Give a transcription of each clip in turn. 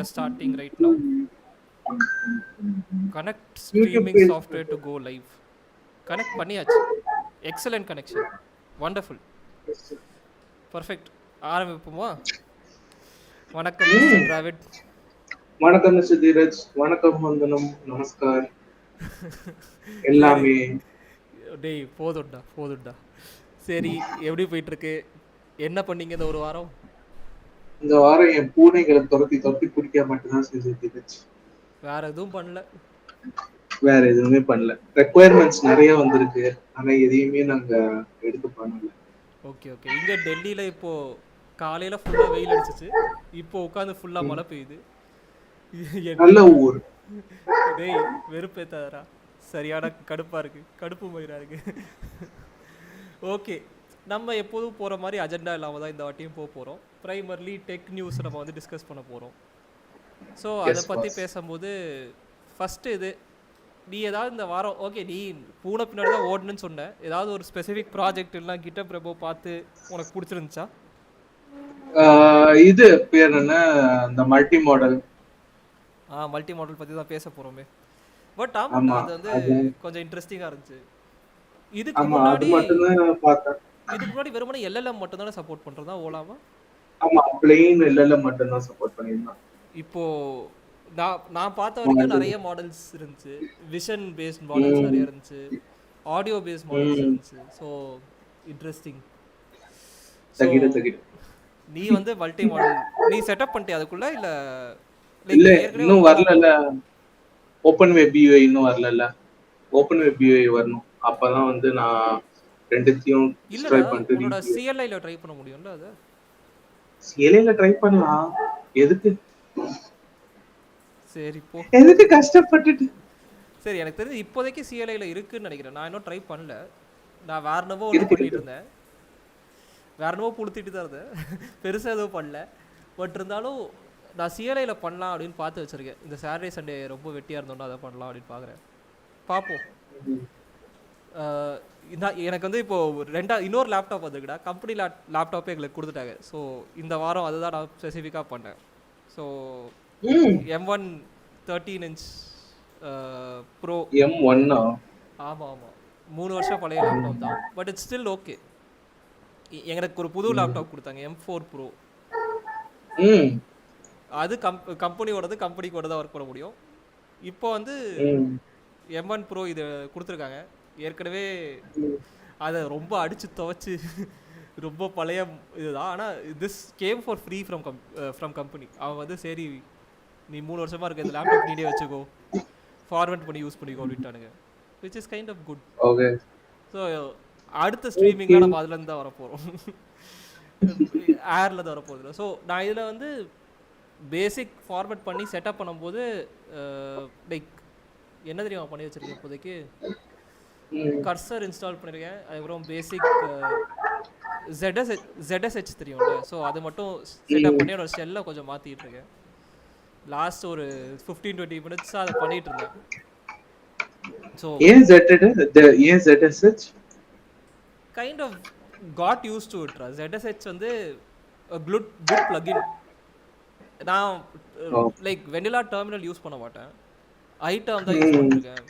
just starting right now. Connect YouTube streaming page software to go live. Connect பண்ணியாச்சு. Excellent connection. Wonderful. Perfect. ஆரம்பிப்போமா? வணக்கம் mister Dravid. வணக்கம் mister Dheeraj. வணக்கம், வந்தனம், நமஸ்கார் சரி. எல்லாமே. டேய் போதும்டா. சரி, எப்படி போயிட்டுருக்கு? என்ன பண்ணீங்க இந்த ஒரு வாரம்? இந்த வாரம் என் பூனைகளை துரத்தி துரத்தி பிடிக்க மட்டும்தான் செஞ்சு தீரஜ். வேற எதுவும் பண்ணல. வேற எதுவுமே பண்ணல. ரெக்குயர்மெண்ட்ஸ் நிறைய வந்திருக்கு, ஆனா எதையுமே நாங்க எடுத்து பண்ணல. ஓகே. இங்க டெல்லியில இப்போ காலையில ஃபுல்லா வெயில் அடிச்சிச்சு. இப்போ உட்காந்து ஃபுல்லா மழை பெய்யுது. நல்ல என்னடா ஊர். டேய், வெறுப்பேத்தாதடா. சரியான கடுப்பா இருக்கு. கடுப்பு மயிரா இருக்கு. ஓகே, நம்ம எப்போதும் போகிற மாதிரி அஜெண்டா இல்லாமல் தான் இந்த வாட்டியும் போகிறோம். ப்ரைமர்லி டெக் நியூஸ் நம்ம வந்து டிஸ்கஸ் பண்ண போகிறோம். ஸோ அதை பற்றி பேசும்போது ஃபஸ்ட்டு இது, நீ ஏதாவது இந்த வாரம் ஓகே நீ பூனை பின்னாடி தான் ஓடணுன்னு சொன்ன, ஏதாவது ஒரு ஸ்பெசிஃபிக் ப்ராஜெக்ட் எல்லாம் கிட்ட பிரபோ பார்த்து உனக்கு பிடிச்சிருந்துச்சா? இது பேர் என்ன, இந்த மல்டி மாடல். மல்டி மாடல் பற்றி தான் பேச போகிறோமே. பட் ஆமாண்டா, ஆமா அது வந்து அது. கொஞ்சம் இன்ட்ரெஸ்டிங்காக இருந்துச்சு. இதுக்கு ஆமா, அது முன்னாடி மட்டும்தான் நான் பார்த்தேன். வெறுமனே எல்எல்எம் மட்டும் தானே சப்போர்ட் பண்ணுறதா ஓலாமா? ஆமா, பிளெயின் இல்ல மட்டும்தான் சப்போர்ட் பண்ணியிருந்தான். இப்போ நான் பார்த்த வரைக்கும் நிறைய மாடல்ஸ் இருந்துச்சு. விஷன் பேஸ்ட் மாடல்ஸ் நிறைய இருந்துச்சு, ஆடியோ பேஸ்ட் மாடல்ஸ் இருந்துச்சு. So interesting. ஸோ நீ வந்து மல்டி மாடல் நீ செட்டப் பண்ணிட்டே அதுக்குள்ள இல்ல? இல்ல, இன்னும் வரல. ஓப்பன் வெப் யூஐ இன்னும் வரல. ஓப்பன் வெப் யூஐ வரணும், அப்பதான் வந்து நான் ரெண்டுத்தையும் ட்ரை பண்ணிட்டு. உன்னோட சிஎல்ஐல ட்ரை பண்ண முடியும்ல? அது சிஎல்ஐல ட்ரை பண்ணலாம். எதுக்கு? சரி போ, எதுக்கு கஷ்டப்பட்டுட்டு? சரி, எனக்கு தெரிஞ்சு இப்போதைக்கு சிஎல்ஐல இருக்குன்னு நினைக்கிறேன். நான் இன்னும் ட்ரை பண்ணல. நான் வேற என்னவோ ஒன்று பண்ணிட்டு இருந்தேன், வேற என்னவோ புடுத்திட்டு தான் இருந்தேன். பெருசாக எதுவும் பண்ணல. பட் இருந்தாலும் நான் சிஎல்ஐல பண்ணலாம் அப்படின்னு பார்த்து வச்சிருக்கேன். இந்த சாட்டர்டே சண்டே ரொம்ப வெட்டியாக இருந்தோம்னா அதை பண்ணலாம் அப்படின்னு பார்க்குறேன். பார்ப்போம். எனக்கு வந்து இப்போ இன்னொரு லேப்டாப் வந்துருக்குடா. கம்பெனி லேப்டாப்பே எங்களுக்கு கொடுத்துட்டாங்க. ஸோ இந்த வாரம் அதுதான் நான் ஸ்பெசிஃபிக்காக பண்ணேன். So M1 13" bro. M1? ஆமாம், 3 வருஷம் பழைய லேப்டாப் தான். But it's still okay. எனக்கு ஒரு புது லேப்டாப் கொடுத்தாங்க, M4 ப்ரோ. அது கம்பெனியோடது, கம்பெனிக்கு தான் ஒர்க் பண்ண முடியும். இப்போ வந்து M1 ப்ரோ இது கொடுத்துருக்காங்க. ஏற்கனவே அதை ரொம்ப அடித்து துவைச்சு ரொம்ப பழைய இதுதான். ஆனால் this game for free from company. அவன் வந்து சரி நீ 3 வருஷமாக இருக்க இந்த லேப்டாப் நீடே வச்சுக்கோ, ஃபார்வர்ட் பண்ணி யூஸ் பண்ணிக்கோ அப்படின்ட்டானுங்க. Which is kind of good. Okay. So அடுத்த ஸ்ட்ரீமிங்லாம் நம்ம அதுலேருந்து தான் வரப்போகிறோம். ஏரில் தான் வரப்போகுது. ஸோ நான் இதில் வந்து பேசிக் ஃபார்மேட் பண்ணி செட்டப் பண்ணும்போது லைக் என்ன தெரியும் பண்ணி வச்சுருக்கேன். இப்போதைக்கு கர்சர் இன்ஸ்டால் பண்ணியிருக்கேன். அதுக்கப்புறம் பேசிக் ZSH தெரியும்ல, ஸோ அது மட்டும் செட்டப் பண்ணி என்னோட ஷெல்லை கொஞ்சம் மாற்றிட்டு இருக்கேன். லாஸ்ட் ஒரு 15-20 மினிட்ஸாக அதை பண்ணிட்டு இருந்தேன். ஸோ ஏன் ZSH kind of got used to it. ZSH வந்து குட் பிளகின். நான் லைக் வெனிலா டெர்மினல் யூஸ் பண்ண மாட்டேன், ஐட்டம் தான் யூஸ் பண்ணிருக்கேன்.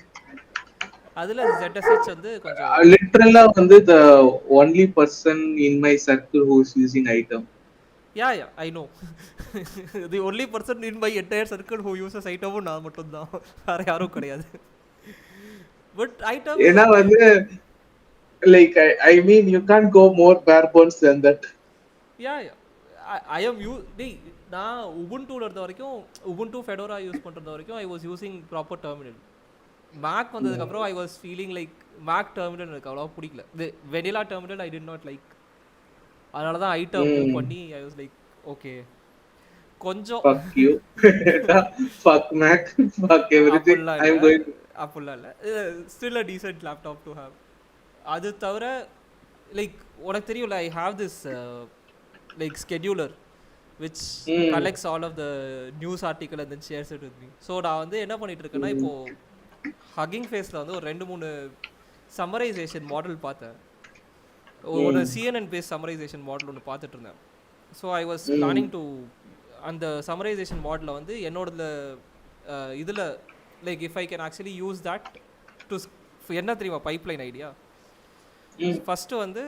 அதுல ZSH வந்து கொஞ்சம் லிட்டரலா வந்து the only person in my circle who is using item. Yeah, I know. The only person in my entire circle who uses item நான் மட்டும் தான், வேற யாரும் கிடையாது. பட் ஐட்டம் ஏன்னா வந்து like I mean you can't go more bare bones than that. Yeah, I am நான் உபுண்டுல இருந்த வரைக்கும், உபுண்டு ஃபெடோரா யூஸ் பண்றது வரைக்கும் I was using proper terminal. Mac வந்ததுக்கப்புறம் I was feeling like Mac terminal எனக்கு அவ்வளோ பிடிக்கல. இது vanilla terminal I did not like. அதனால தான் ஐட்டம் மூவ் பண்ணி ஐ வாஸ் லைக் ஓகே கொஞ்சம் அப்படிலாம் இல்லை, still a decent laptop to have. அது தவிர லைக் உனக்கு தெரியும்ல, I have this like scheduler which collects all of the news article and then shares it with me. So நான் வந்து என்ன பண்ணிட்டு இருக்கேன்னா, இப்போது ஹக்கிங் ஃபேஸில் வந்து ஒரு 2-3 சம்மரைசேஷன் மாடல் பார்த்தேன். ஒரு CNN பேஸ் சம்மரைசேஷன் மாடல் ஒன்று பார்த்துட்டு இருந்தேன். So I was planning to அந்த சம்மரைசேஷன் மாடலில் வந்து என்னோட இதில் like if I can actually use that to என்ன தெரியுமா பைப்லைன் ஐடியா. ஃபஸ்ட்டு வந்து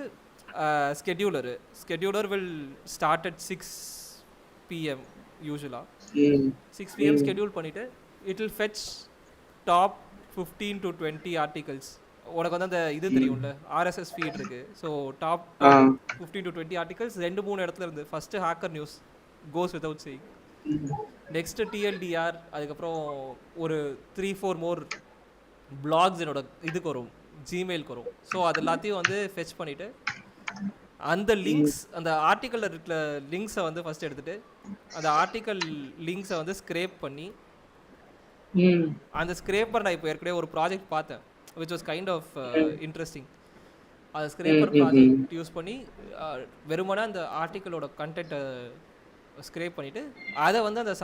scheduler will start at 6 PM யூஸ்வலாக. 6 PM ஸ்கெடியூல் பண்ணிவிட்டு it will fetch top 15 to 20 articles. உனக்கு வந்து அந்த இது தெரியும்ல, RSS ஃபீட் இருக்குது. ஸோ டாப் 15 to 20 ஆர்டிகல்ஸ் 2-3 இடத்துல இருந்து. ஃபஸ்ட்டு ஹேக்கர் நியூஸ் கோஸ் வித்தவுட் சேயிங், நெக்ஸ்ட்டு TLDR, அதுக்கப்புறம் ஒரு 3-4 மோர் பிளாக்ஸ் என்னோட இதுக்கு வரும், ஜிமெயிலுக்கு வரும். ஸோ அது எல்லாத்தையும் வந்து ஃபெச் பண்ணிவிட்டு அந்த லிங்க்ஸ், அந்த ஆர்டிக்கலில் இருக்கிற லிங்க்ஸை வந்து ஃபஸ்ட் எடுத்துகிட்டு அந்த ஆர்டிக்கல் லிங்க்ஸை வந்து ஸ்க்ரேப் பண்ணி, அந்த ஸ்க்ரேப்பர் நான் இப்போ ஏற்கனவே ஒரு ப்ராஜெக்ட் பார்த்தேன் which was kind of interesting. அந்த ஸ்க்ரேப்பர் ப்ராஜெக்ட் யூஸ் பண்ணி வெறுமனே அந்த ஆர்டிக்கலோட கண்டென்ட்டை ஸ்க்ரேப் பண்ணிவிட்டு அதை வந்து அந்த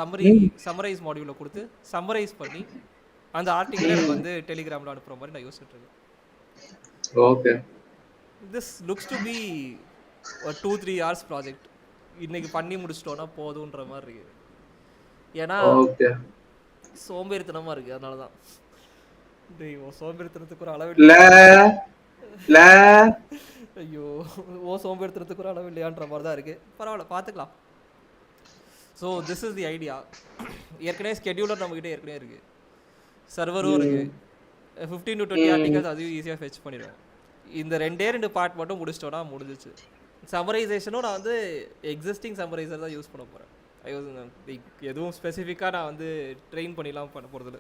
சம்மரைஸ் மாடியூலில் கொடுத்து சம்மரைஸ் பண்ணி அந்த ஆர்டிக்கலை எனக்கு வந்து டெலிகிராமில் அனுப்புகிற மாதிரி நான் யோசிச்சுட்டு இருக்கேன். Okay, this looks to be ஒரு 2-3 hours ப்ராஜெக்ட். இன்னைக்கு பண்ணி முடிச்சிட்டோன்னா போதுன்ற மாதிரி இருக்கு. ஏன்னா சோம்பேறித்தனமாக இருக்குது, அதனால தான். சோம்பேறித்தனத்துக்கு ஒரு அளவு இல்லை. ஐயோ, சோம்பேறித்தனத்துக்கு ஒரு அளவு இல்லையான்ற மாதிரி தான் இருக்குது. பரவாயில்ல, பார்த்துக்கலாம். So this is the idea. ஏற்கனவே ஸ்கெடியூலர் நம்மக்கிட்ட ஏற்கனவே இருக்குது, சர்வரும் இருக்குது. 15 to 20 ஆர்டிகல்ஸ் அதையும் ஈஸியாக ஃபெச் பண்ணிடுவோம். இந்த 2 பார்ட் மட்டும் முடிச்சிட்டோன்னா முடிஞ்சிச்சு. சம்மரைசேஷனும் நான் வந்து எக்ஸிஸ்டிங் சம்மரைசர் தான் யூஸ் பண்ண போகிறேன். எதுவும் ஸ்பெசிஃபிக்காக நான் வந்து ட்ரெயின் பண்ணிலாம் பண்ண போகிறதில்ல.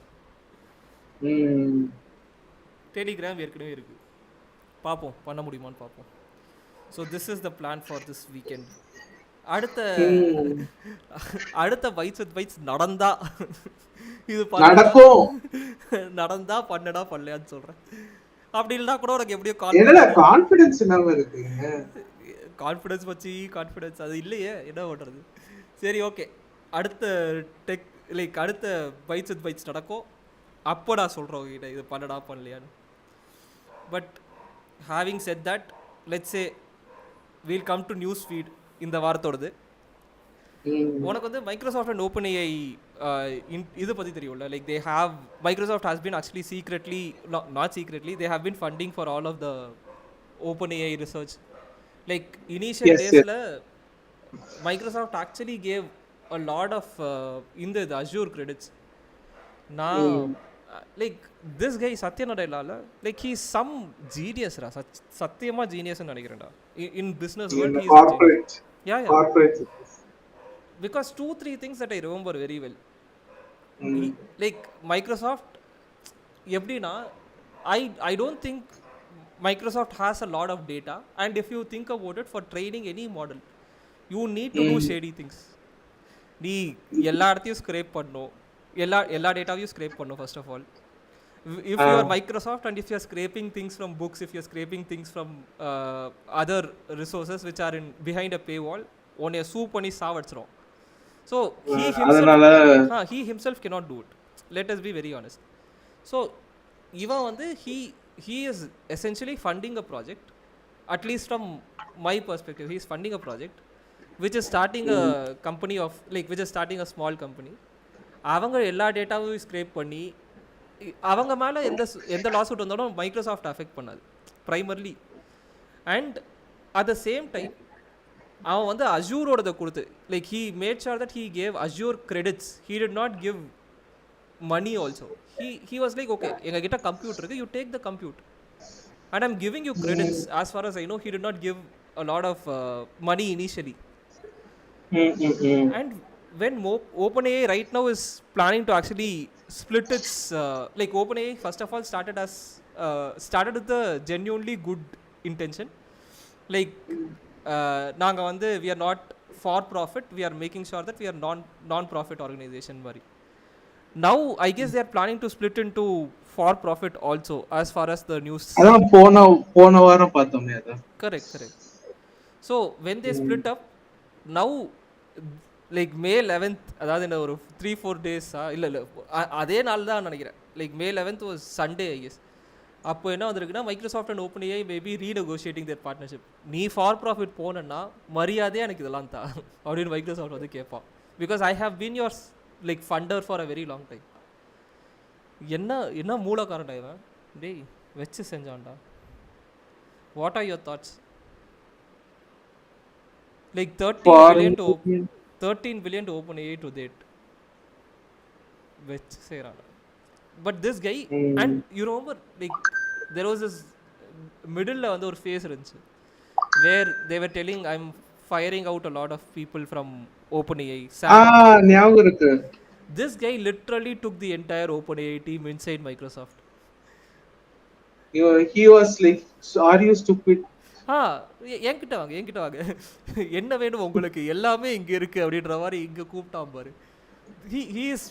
டெலிகிராம் ஏற்கனவே இருக்குது, பார்ப்போம் பண்ண முடியுமான்னு பார்ப்போம். So this is the plan for this weekend. அடுத்த பைட்ஸ் நடந்தா இது நடந்தா பண்ணடா பண்ணலையான்னு சொல்கிறேன். அப்படி இல்லைனா கூட உனக்கு எப்படியோ கான்ஃபிடன்ஸ் வச்சு கான்ஃபிடன்ஸ் அது இல்லையே, என்ன பண்ணுறது. சரி, ஓகே. அடுத்த அடுத்த பைட்ஸ் நடக்கும், அப்போ நான் சொல்கிறேன் உங்ககிட்ட இது பண்ணடா பண்ணலையான்னு. But having set that, let's say we'll come to news feed இந்த வாரத்தோடது. உனக்கு வந்து மைக்ரோசாஃப்ட் அண்ட் ஓப்பன் ஏஐ இது பற்றி தெரியும்ல. Like they have Microsoft has been actually secretly, not secretly, they have been funding for all of the open AI research. Like initial டேஸில் Microsoft actually gave a lot of இந்த Azure credits. நான் like this guy Satya நடையிலால like he some ஜீனியஸ்ரா, சத்தியமாக ஜீனியஸ்ன்னு நினைக்கிறேன்டா. In business world because 2-3 things that I remember very well. Like Microsoft எப்படின்னா, I don't think Microsoft has a lot of data, and if you think about it, for training any model you need to do shady things. நீ எல்லா இடத்தையும் scrape பண்ணணும், எல்லா டேட்டாவையும் scrape பண்ணணும். First of all, if you are Microsoft and if you are scraping things from books, if you are scraping things from other resources which are in behind a paywall, உன்னைய சூ பண்ணி சாவடிச்சிரும். So he himself cannot do it. Let us be very honest. So இவன் வந்து he is essentially funding a project, at least from my perspective he is funding a project which is starting a company of like which is starting a small company. அவங்க எல்லா டேட்டாவையும் scrape பண்ணி அவங்க மேலே எந்த லாஸ்அவுட் வந்தாலும் மைக்ரோசாஃப்ட் அஃபெக்ட் பண்ணாது primarily. And at the same time அவன் வந்து அஜூரோடதை கொடுத்து like he made sure that he gave Azure credits. He did not give money also. He was like, okay எங்ககிட்ட கம்ப்யூட்டர் இருக்குது, you take the compute and I'm giving you credits. As far as I know, he did not give a lot of money initially. And when OpenAI right now is planning to actually split its like OpenAI first of all started with a genuinely good intention. Like நாங்க வந்து we are not for profit, we are making sure that we are non-profit organization mari. Now I guess they are planning to split into for profit also, as far as the news. அதான் போன வாரம் பார்த்தோமே அத. Correct. So when they split up, now like May 11th, அதாவது இந்த ஒரு 3-4 டேஸா இல்லை அதே நாள் தான் நினைக்கிறேன். Like May 11th was Sunday I guess. அப்போ என்ன வந்திருக்குன்னா, Microsoft and open AI maybe renegotiating their partnership. நீ ஃபார் ப்ராஃபிட் போனேன்னா மரியாதையாக எனக்கு இதெல்லாம் தான் அப்படின்னு மைக்ரோசாஃப்ட் வந்து கேட்பான். because I have been your like funder for a very long time. என்ன என்ன மூலக்காரன்டா இவன், டேய் வச்சு செஞ்சான்டா. What are your thoughts? Like 13 Foreign billion to opinion. 13 billion to open AI to that வச்சு செய்கிறான்டா. But this guy, and Mm. You remember like there was this middle வந்து ஒரு ஃபேஸ் இருந்துச்சு where they were telling I am firing out a lot of people from OpenAI, Sam Altman. ஞாபகம் இருக்கு. This guy literally took the entire OpenAI team inside Microsoft. He was like, "Are you stupid?" ஆ என்கிட்ட வாங்க, என்கிட்ட வாங்க, என்ன வேணும் உங்களுக்கு, எல்லாமே இங்கே இருக்குது அப்படின்ற மாதிரி இங்கே கூப்பிட்டான் பாரு. He is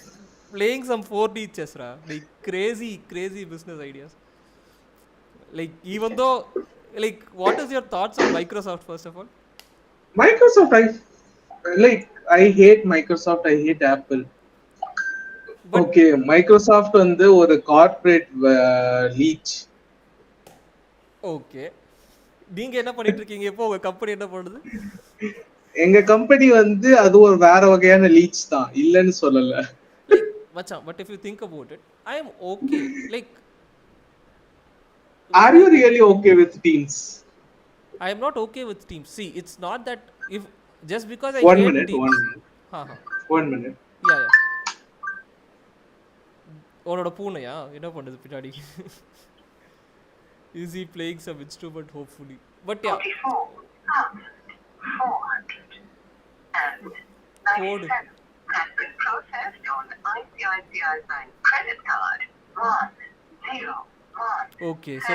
playing some 4D chess, ra. Like crazy business ideas. Like even though, like what is your thoughts on Microsoft first of all? Microsoft, I hate Microsoft. I hate Apple. But Okay, Microsoft வந்து ஒரு corporate leech. Okay, நீங்க என்ன பண்ணிட்டு இருக்கீங்க இப்போ, உங்க company என்ன பண்ணுது? எங்க கம்பெனி வந்து அது ஒரு வேற வகையான லீச் தான், இல்லன்னு சொல்லல. Like மச்சான், but if you think about it, I am okay. Like Are you really okay with Teams? I am not okay with Teams. See, it's not that if just because I One hate minute, Teams. one minute, Ha ha. one minute. Yeah. உன்னோட பூனையா என்ன பண்ணுது பின்னாடி? Is he playing some instrument hopefully? But yeah. Code. Has been processed on ICICI Bank credit card 101. Okay, so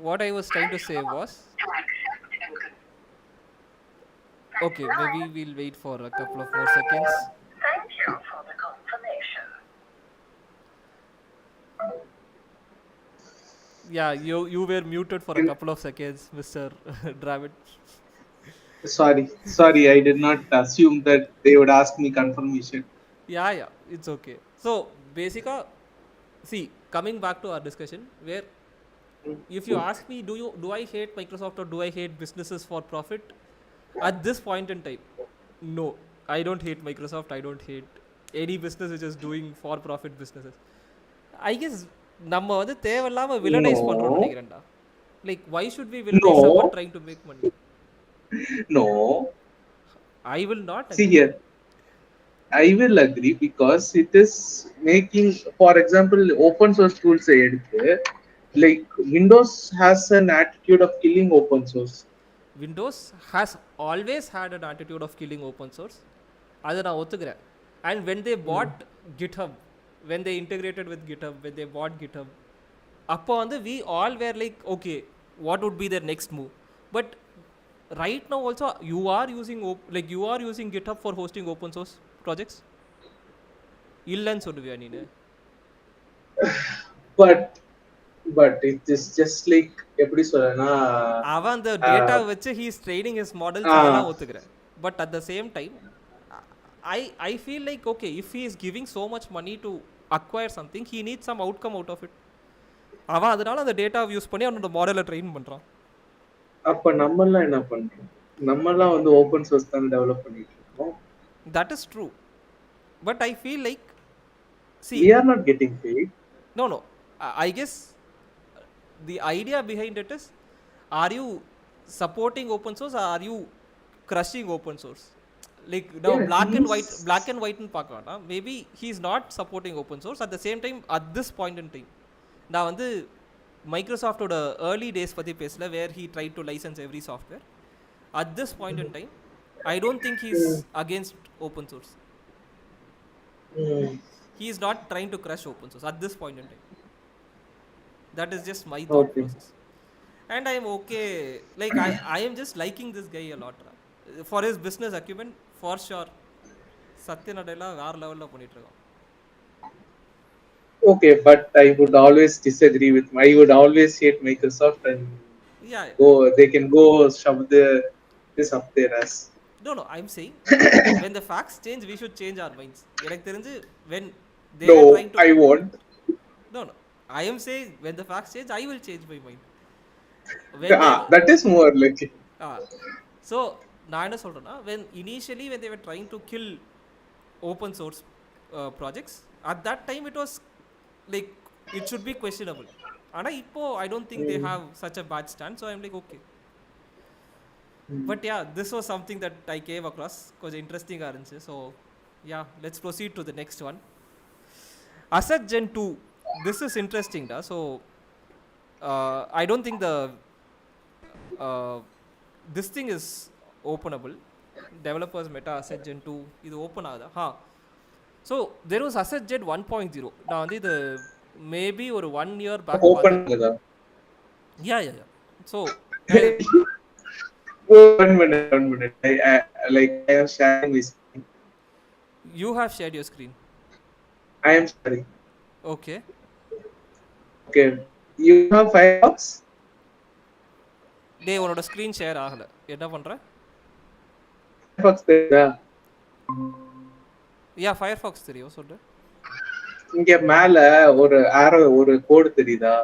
what I was trying to say was, To accept and okay, maybe we'll wait for a couple of more seconds. thank you for the confirmation. Yeah, you were muted for a couple of seconds, Mr. Dravid. Sorry, I did not assume that they would ask me confirmation. Yeah, it's okay. So basically, see, coming back to our discussion, where if you ask me, do I hate Microsoft or do I hate businesses for profit? At this point in time, no, I don't hate Microsoft. I don't hate any business which is doing for profit businesses. I guess நம்ம வந்து தேவையில்லாம வில்லனைஸ் பண்றோம்னு நினைக்கிறேன்டா. Like why should we villainize someone trying to make money? No. I will not See agree. here, I will agree because it is making, for example, open source tools எடுத்து, like Windows has an attitude of killing open source. Windows has always had an attitude of killing open source. அதை நான் ஒத்துக்கிறேன். And when they bought GitHub, when they integrated with GitHub, when they bought GitHub, அப்போ வந்து we all were like, okay, what would be their next move? But right now also you are using you are using GitHub for hosting open source projects. இல்லன்னு சொல்லுவியா நீனு? But it is just like எப்படி சொல்லனா, அவன் அந்த data வச்சு he is training his models, அதெல்லாம் ஒத்துக்கிறேன். But at the same time, I feel like, okay, if he is giving so much money to acquire something, he needs some outcome out of it. அவன் அதனால அந்த டேட்டாவை use பண்ணி அவனோட மாடலை train பண்றான். அப்ப நம்மலாம் என்ன பண்றோம்? நம்மலாம் வந்து ஓபன் சோர்ஸ் தான் டெவலப் பண்ணிட்டு இருக்கோம். That is true. But I feel like, see, We are not getting paid. no. I guess the idea behind it is, are you supporting open source or are you crushing open source? Like now, Yeah, black and white ன்னு பார்க்கறோம்னா, maybe he is not supporting open source. At the same time, at this point in time, நான் வந்து மைக்ரோசாஃப்டோட early days பற்றி பேசல, where he try to license every software. At this point in time, I don't think he is against open source. He is not trying to crush open source at this point in time. That is just my thought process. And I am okay. Like I am just liking this guy a lot. For his business acumen, for sure. Satya Nadella வேற லெவல்ல பண்ணிட்டு இருக்கான். Okay, but I would always disagree with. I would always hate Microsoft, and Yeah. they can go shove this up their ass. No, I'm saying when the facts change, we should change our minds. எனக்கு தெரிஞ்சு when they No, are trying to, I won't. no, I am saying when the facts change, I will change my mind. That is more like it. So நான் என்ன சொல்றேன்னா, when initially when they were trying to kill open source projects. At that time it was like it should be questionable. And I don't think they have such a bad stand, so I'm like okay. But yeah, this was something that I came across because interesting arrange. So yeah, let's proceed to the next one. Asset Gen 2. This is interesting da. So I don't think the uh, this thing is openable. Developers meta Asset Gen 2 இது open ஆகுதா? So there was Asset Gen 1.0. நான் வந்து இது maybe ஒரு 1 year back open பார்த்தேன். ஆகுதா? Yeah. So One minute. I am sharing my screen. you have shared your screen. I am sharing. Okay. Okay. You have Firefox? டேய் உன்னோட screen share ஆகல. என்ன பண்ற? Firefox தெரியுதா? Firefox தெரியும் சொல்லு. இங்க மேல ஒரு arrow ஒரு கோடு தெரியுதா?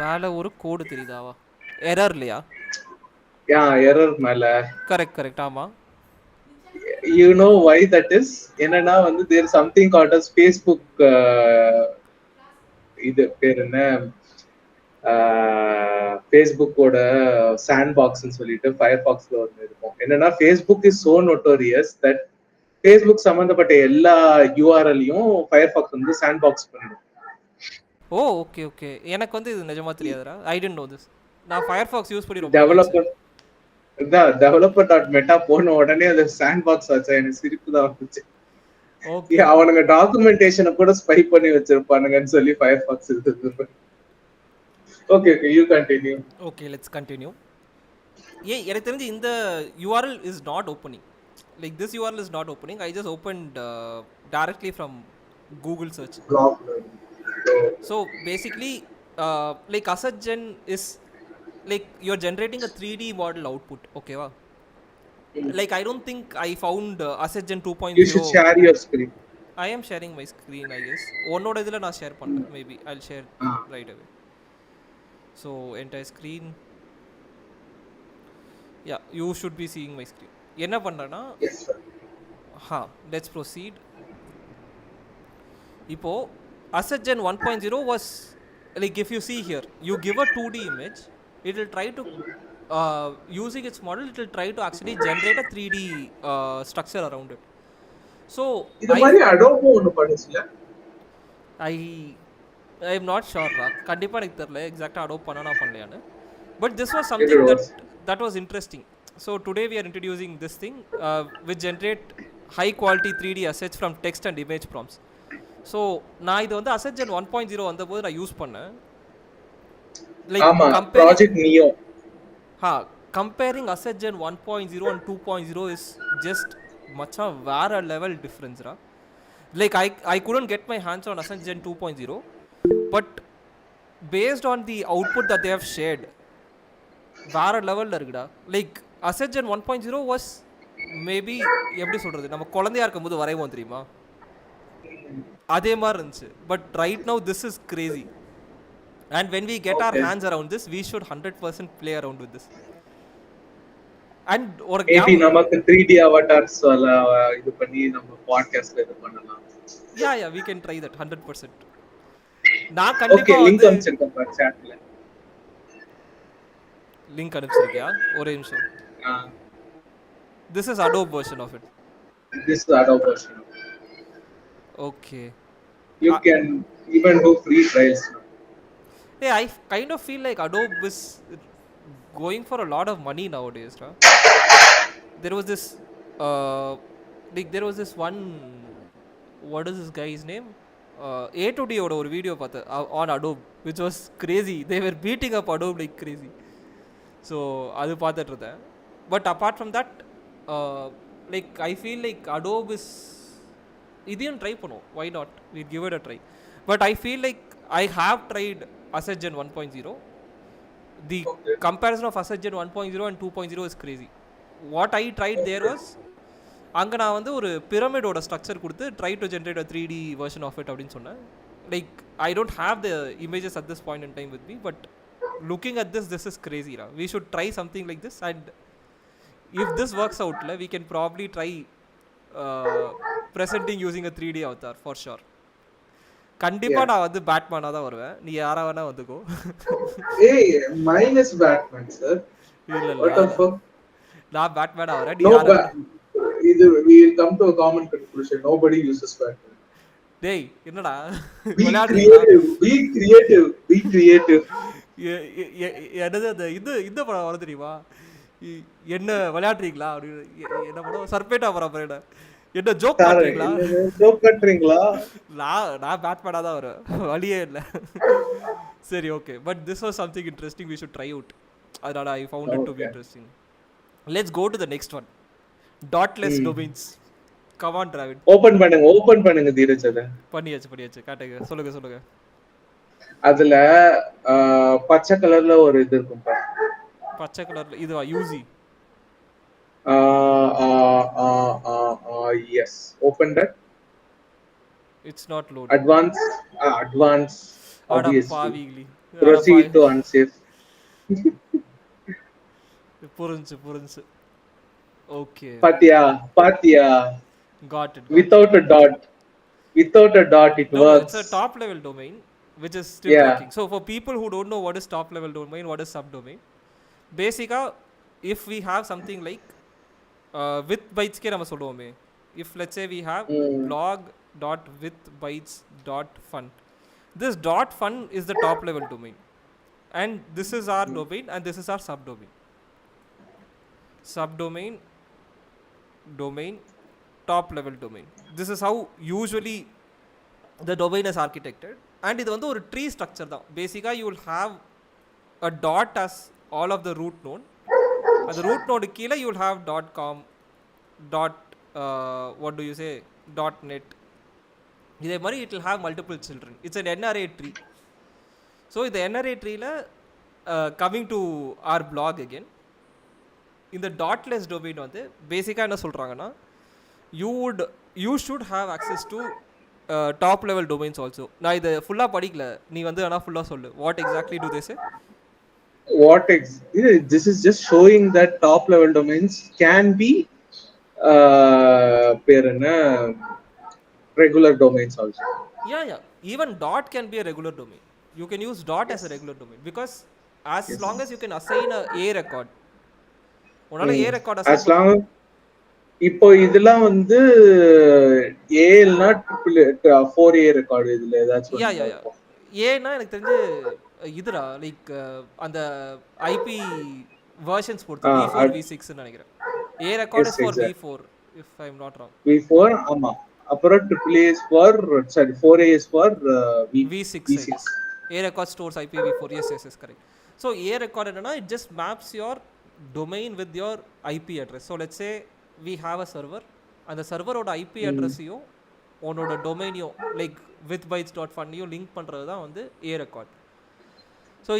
மேல ஒரு கோடு தெரியுதாவா? எரர் இல்லையா? எரர் மேல. கரெக்ட் ஆமா. You know why that is? என்னன்னா வந்து there is something called as Facebook இது பேர் என்ன ஃபேஸ்புக்கோட சாண்ட்பாக்ஸ்ன்னு சொல்லிட்டு ஃபயர்பாக்ஸ்ல ஒன்று இருக்கும். என்னன்னா Facebook is so notorious that Facebook சம்பந்தப்பட்ட எல்லா யூஆர்எல்லையும் ஃபயர்பாக்ஸ் வந்து சாண்ட்பாக்ஸ் பண்ணிடும். ஓகே. எனக்கு வந்து இது நிஜமா தெரியாதுடா. I didn't know this. நான் ஃபயர்பாக்ஸ் யூஸ் பண்ணி ரொம்ப developer.meta போன உடனே அது சாண்ட்பாக்ஸ் ஆச்சு. எனக்கு சிரிப்பு தான் வந்துச்சு. ஓகே. அவனுங்க டாக்குமெண்டேஷனை கூட ஸ்பை பண்ணி வச்சிருப்பானுங்கன்னு சொல்லி ஃபயர்பாக்ஸ் இருக்குது. Okay, you continue. Okay, let's continue. எனக்கு தெரிஞ்சு இந்த URL is not opening. Like this URL is not opening. I just opened directly from Google search. So basically, like Asset Gen is like you're generating a 3D model output. Okay, wow. Like I don't think I found Asset Gen 2.0. You should share your screen. I am sharing my screen, I guess. One idhila na share pannala. Maybe I'll share right away. So entire screen. Yeah, you should be seeing my screen. Enna pannrana? Yes, sir. Let's proceed. Ipo Asset Gen 1.0 was like, if you see here, you give a 2D image, it will try to using its model, it will try to actually generate a 3D structure around it. So இது மாதிரி Adobe ஒன்னு பண்ணுச்சுல. I am not sure. கண்டிப்பா எனக்கு தெரியல எக்ஸாக்ட்டா Adobe பண்ணனா பண்ணலையானு. But this was something that was interesting. So today we are introducing this thing which generate high quality 3D assets from text and image prompts. So நான் இது வந்து Asset Gen 1.0 வந்தபோது நான் use பண்ணேன். Like ஆமா, Project Neo. Comparing Asset Gen 1.0 and 2.0 is just மச்சா வேற level டிஃபரன்ஸ்ரா. Like I couldn't get my hands on Asset Gen 2.0, but based on the output that they have shared, வேற லெவல்ல இருக்குடா. Like Asset Gen 1.0 was maybe எப்படி சொல்றது, நம்ம குழந்தையா இருக்கும்போது வரைவோம் தெரியுமா, அதே மாதிரி இருந்துச்சு. But right now this is Crazy. And when we get our hands around this, we should 100% play around with this. And or maybe நமக்கு 3D avatars இது பண்ணி நம்ம பாட்காஸ்ட்ல இது பண்ணலாம். Yeah, we can try that 100%. நான் கண்டிப்பா லிங்க் அனுப்பிச்சிருக்கேன் பாரு chatல. லிங்க் அனுப்பிச்சிருக்கியா? ஒரே நிமிஷம். This is Adobe version of it. This is Adobe version. Okay. You can even do free trials now. Hey, I kind of feel like Adobe is going for a lot of money nowadays, right? There was this one, what is this guy's name? A to D oda or video பார்த்தேன் on Adobe, which was crazy. They were beating up Adobe like crazy. So அது பார்த்துட்டு இருந்தேன். But apart from that, like I feel like Adobe is இதையும் try பண்ணுவோம். Why not? We'll give it a try. But I feel like I have tried Asset Gen 1.0. The comparison of Asset Gen 1.0 and 2.0 is crazy. What I tried there was, அங்கே நான் வந்து ஒரு பிரமிடோட structure கொடுத்து try to generate a 3D version of it அப்படின்னு சொன்னேன். Like I don't have the images at this point in time with me, but looking at this is கிரேசிரா. We should try something like this, and if this works அவுட்ல we can probably try presenting using a 3D avatar for sure. கண்டிப்பா நான் வந்து பேட்மேனா தான் வருவேன். நீ யாரா வேணா வந்துக்கோ. Hey, mine is Batman, sir. இல்ல இல்ல What the fuck? நான் பேட்மேனா வரேன். நீ No, யாரா வேணா. we will come to a common conclusion. Nobody uses Batman. டேய் என்னடா Be விளையாடுறீங்களா? creative. Be creative. Be creative. என்னது அந்த இந்த படம் வர தெரியுமா? என்ன விளையாடுறீங்களா அப்படின்னு என்ன படம் சர்பேட்டா படம் என்ன ஜோக் பண்றீங்களா? ஜோக் பண்றீங்களா? நான் பேட்மேனா தான் வரேன். வழியே இல்லை. சரி okay but this was something interesting we should try out. அதனால I found it to be interesting. Let's go to the next one. Dotless domains. Come on Dravid. Open பண்ணுங்க தீரஜ் அத. பண்ணியாச்சு காட்டுங்க. சொல்லுங்க. அதுல பச்சை கலர்ல ஒரு இது இருக்கும் பாரு. பச்சை கலர்ல இதுவா யூசி? Yes. Open that. It's not loaded. Advanced. Obviously. பாவிங்களி. Proceed to unsafe. புரிஞ்சு. Okay. பாத்தியா. Got it. Without a dot it works. It's a top level domain which is still working. So for people who don't know what is top level domain, what is subdomain, basically if we have something like with bytes ke nama solluvom. If let's say we have blog.withbytes.fun, this .fun is the top level domain and this is our domain and this is our subdomain. Domain top level domain. This is how usually the domain is architected and இது வந்து ஒரு tree structure தான். Basically you will have a dot as all of the root node. அந்த root node கீழ you will have .com .net. இதே மாதிரி it will have multiple children. It's an NRA tree. So இந்த NRA treeல coming to our blog again, இந்த டாட்லெஸ் domain வந்து பேசிக்காக என்ன சொல்கிறாங்கன்னா you should have access to top level domains also. நான் இதை ஃபுல்லாக படிக்கல, நீ வந்து ஆனால் ஃபுல்லாக சொல்லு. What exactly do they say? This is just showing that top level domains can be regular domains also. Yeah. Even dot can be a regular domain. You can use dot as a regular domain because as long as you can assign a record. உன்னால a record assign as long as இப்போ இதெல்லாம் வந்து a இல்லனா 4a record இதுல ஏதாச்சும் ஏன்னா எனக்கு தெரிஞ்சு இதுரா லைக் அந்த ஐபி வெர்ஷன்ஸ் பொறுத்து v4 v6 ன்னு நினைக்கிறேன். a record is for v4 if I am not wrong. v4 ஆமா. அப்புறம் AAA is for 4a is for v6. a record stores IPv4. yes correct. So a record என்னன்னா it just maps your domain with your IP address. So let's say we have a server and the server oda IP address யும் உன்னோட டொமைனையும் like with bytes.fun யும் link பண்றது தான் வந்து a record. So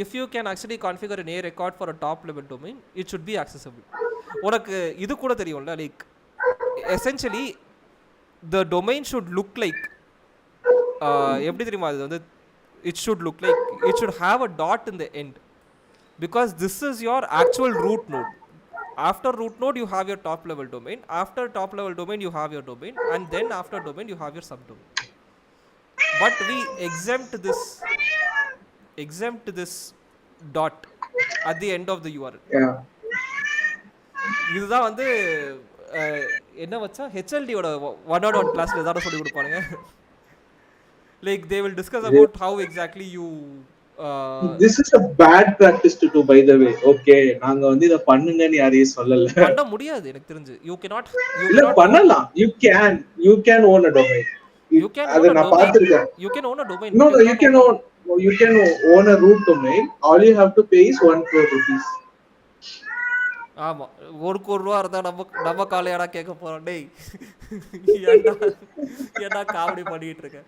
if you can actually configure an a record for a top level domain, it should be accessible. உனக்கு இது கூட தெரியும்ல like essentially the domain should look like எப்படி தெரியுமா அது வந்து it should look like it should have a dot in the end because this is your actual root node. After root node you have your top level domain, after top level domain you have your domain, and then after domain you have your subdomain. But we exempt this dot at the end of the URL. இதுதான் வந்து என்ன வச்சா HLD ஓட 101 கிளாஸ்ல ஏதாவது சொல்லி கொடுப்பானுங்க. Like they will discuss about how exactly you this is a bad practice to do, by the way. Okay, நாங்க வந்து இத பண்ணுங்கன்னு யாரையும் சொல்லல. பண்ண முடியாது எனக்கு தெரிஞ்சு. You cannot பண்ணலாம். You can own a domain. You can own a domain. You can own a domain. No, you can own a root domain. All you have to pay is 1 crore rupees. ஆமா, 1 கோடி ரூபாய் இருந்தா நம்ம காலையாடா கேட்க போறோம். டேய் ஏன்டா காமெடி பண்ணிட்டு இருக்க?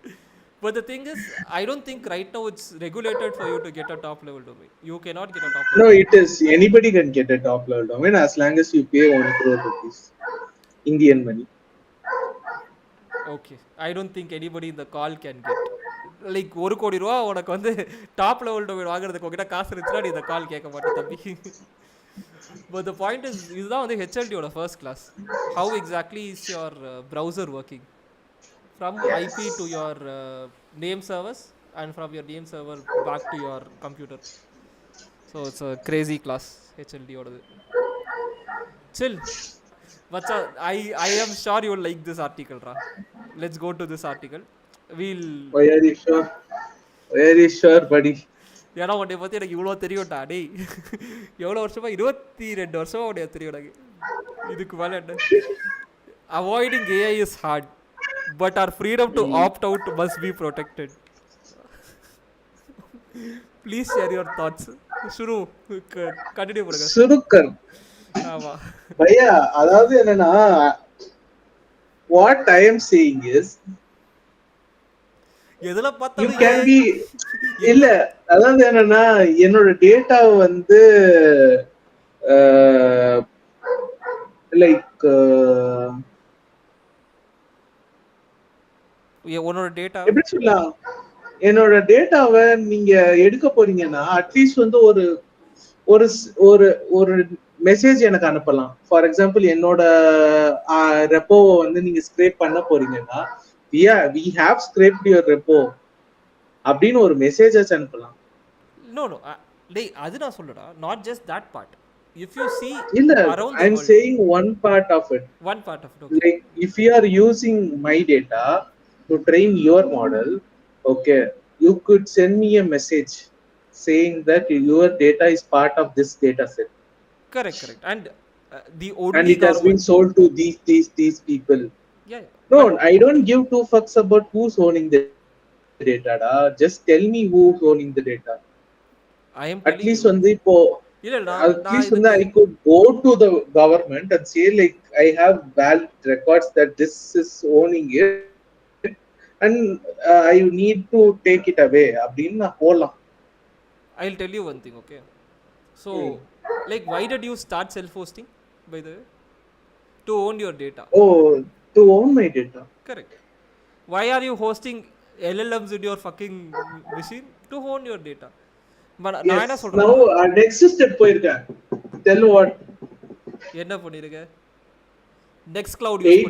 But the thing is, I don't think right now it's regulated for you to get a top level domain. You cannot get a top level. No, it is. Anybody can get a top level domain as long as you pay 1 crore rupees. Indian money. Okay. I don't think anybody in the call can get. Like 1 கோடி ரூபாய் உனக்கு வந்து top level domain வாங்குறதுக்கு உங்ககிட்ட காசு இருந்துச்சுன்னா நீ இந்த கால் கேட்க மாட்டே தம்பி. But the point is, இதுதான் வந்து ஹெச்எல்டியோட first class. How exactly is your browser working? From IP to your name servers and from your name server back to your computer. So it's a crazy class HLD ஓடது. Chill. Vacha, I am sure you will like this article, Ra. Let's go to this article. We'll Very sure. Very sure, buddy. ஏன்னா உன்னை பற்றி எனக்கு இவ்வளோ தெரியும்டா டேய். எவ்வளோ வருஷமா 22 வருஷமா உடைய தெரியும் எனக்கு. இதுக்கு மேலே என்ன? Avoiding AI is hard, but our freedom to opt out must be protected. Please share your thoughts. शुरू कंटिन्यू பண்ணுங்க. சுருக்கன். ஆமா. பையா அதாவது என்னன்னா what I am saying is எதுல you பார்த்தாலும் can be இல்ல அதாவது என்னன்னா என்னோட டேட்டா வந்து லைக் உன்னோட டேட்டா எப்படி சொல்லலாம், என்னோட டேட்டாவை நீங்க எடுக்க போறீங்கன்னா அட்லீஸ்ட் வந்து ஒரு ஒரு ஒரு ஒரு மெசேஜ் எனக்கு அனுப்பலாம். ஃபார் எக்ஸாம்பிள் என்னோட ரெப்போவை வந்து நீங்க ஸ்க்ரேப் பண்ண போறீங்கன்னா we have scraped your repo அப்படின்னு ஒரு மெசேஜ் அனுப்பலாம். நோ நோ டேய் அது நான் சொல்லடா, not just that part. If you see இல்ல around I'm saying one part of it. one part of it, okay. Like if you are using my data to train your model, okay, you could send me a message saying that your data is part of this data set. Correct. And the only And it has been sold to these people. yeah. No, I don't give two fucks about who's owning the data. Da. Just tell me who's owning the data. I am At least வந்து இப்போ இல்லடா at least வந்து I could go to the government and say like I have valid records that this is owning it and I need to take it away அப்படின்னு நான் போலாம். I'll tell you one thing, okay? So like why did you start self hosting by the way? To own your data. Oh, to own my data. Correct. Why are you hosting LLMs in your fucking machine? To own your data. But நான் என்ன சொல்றேன், now next step போயிருக்கேன். Tell what? என்ன பண்ணிருக்க? Next cloud use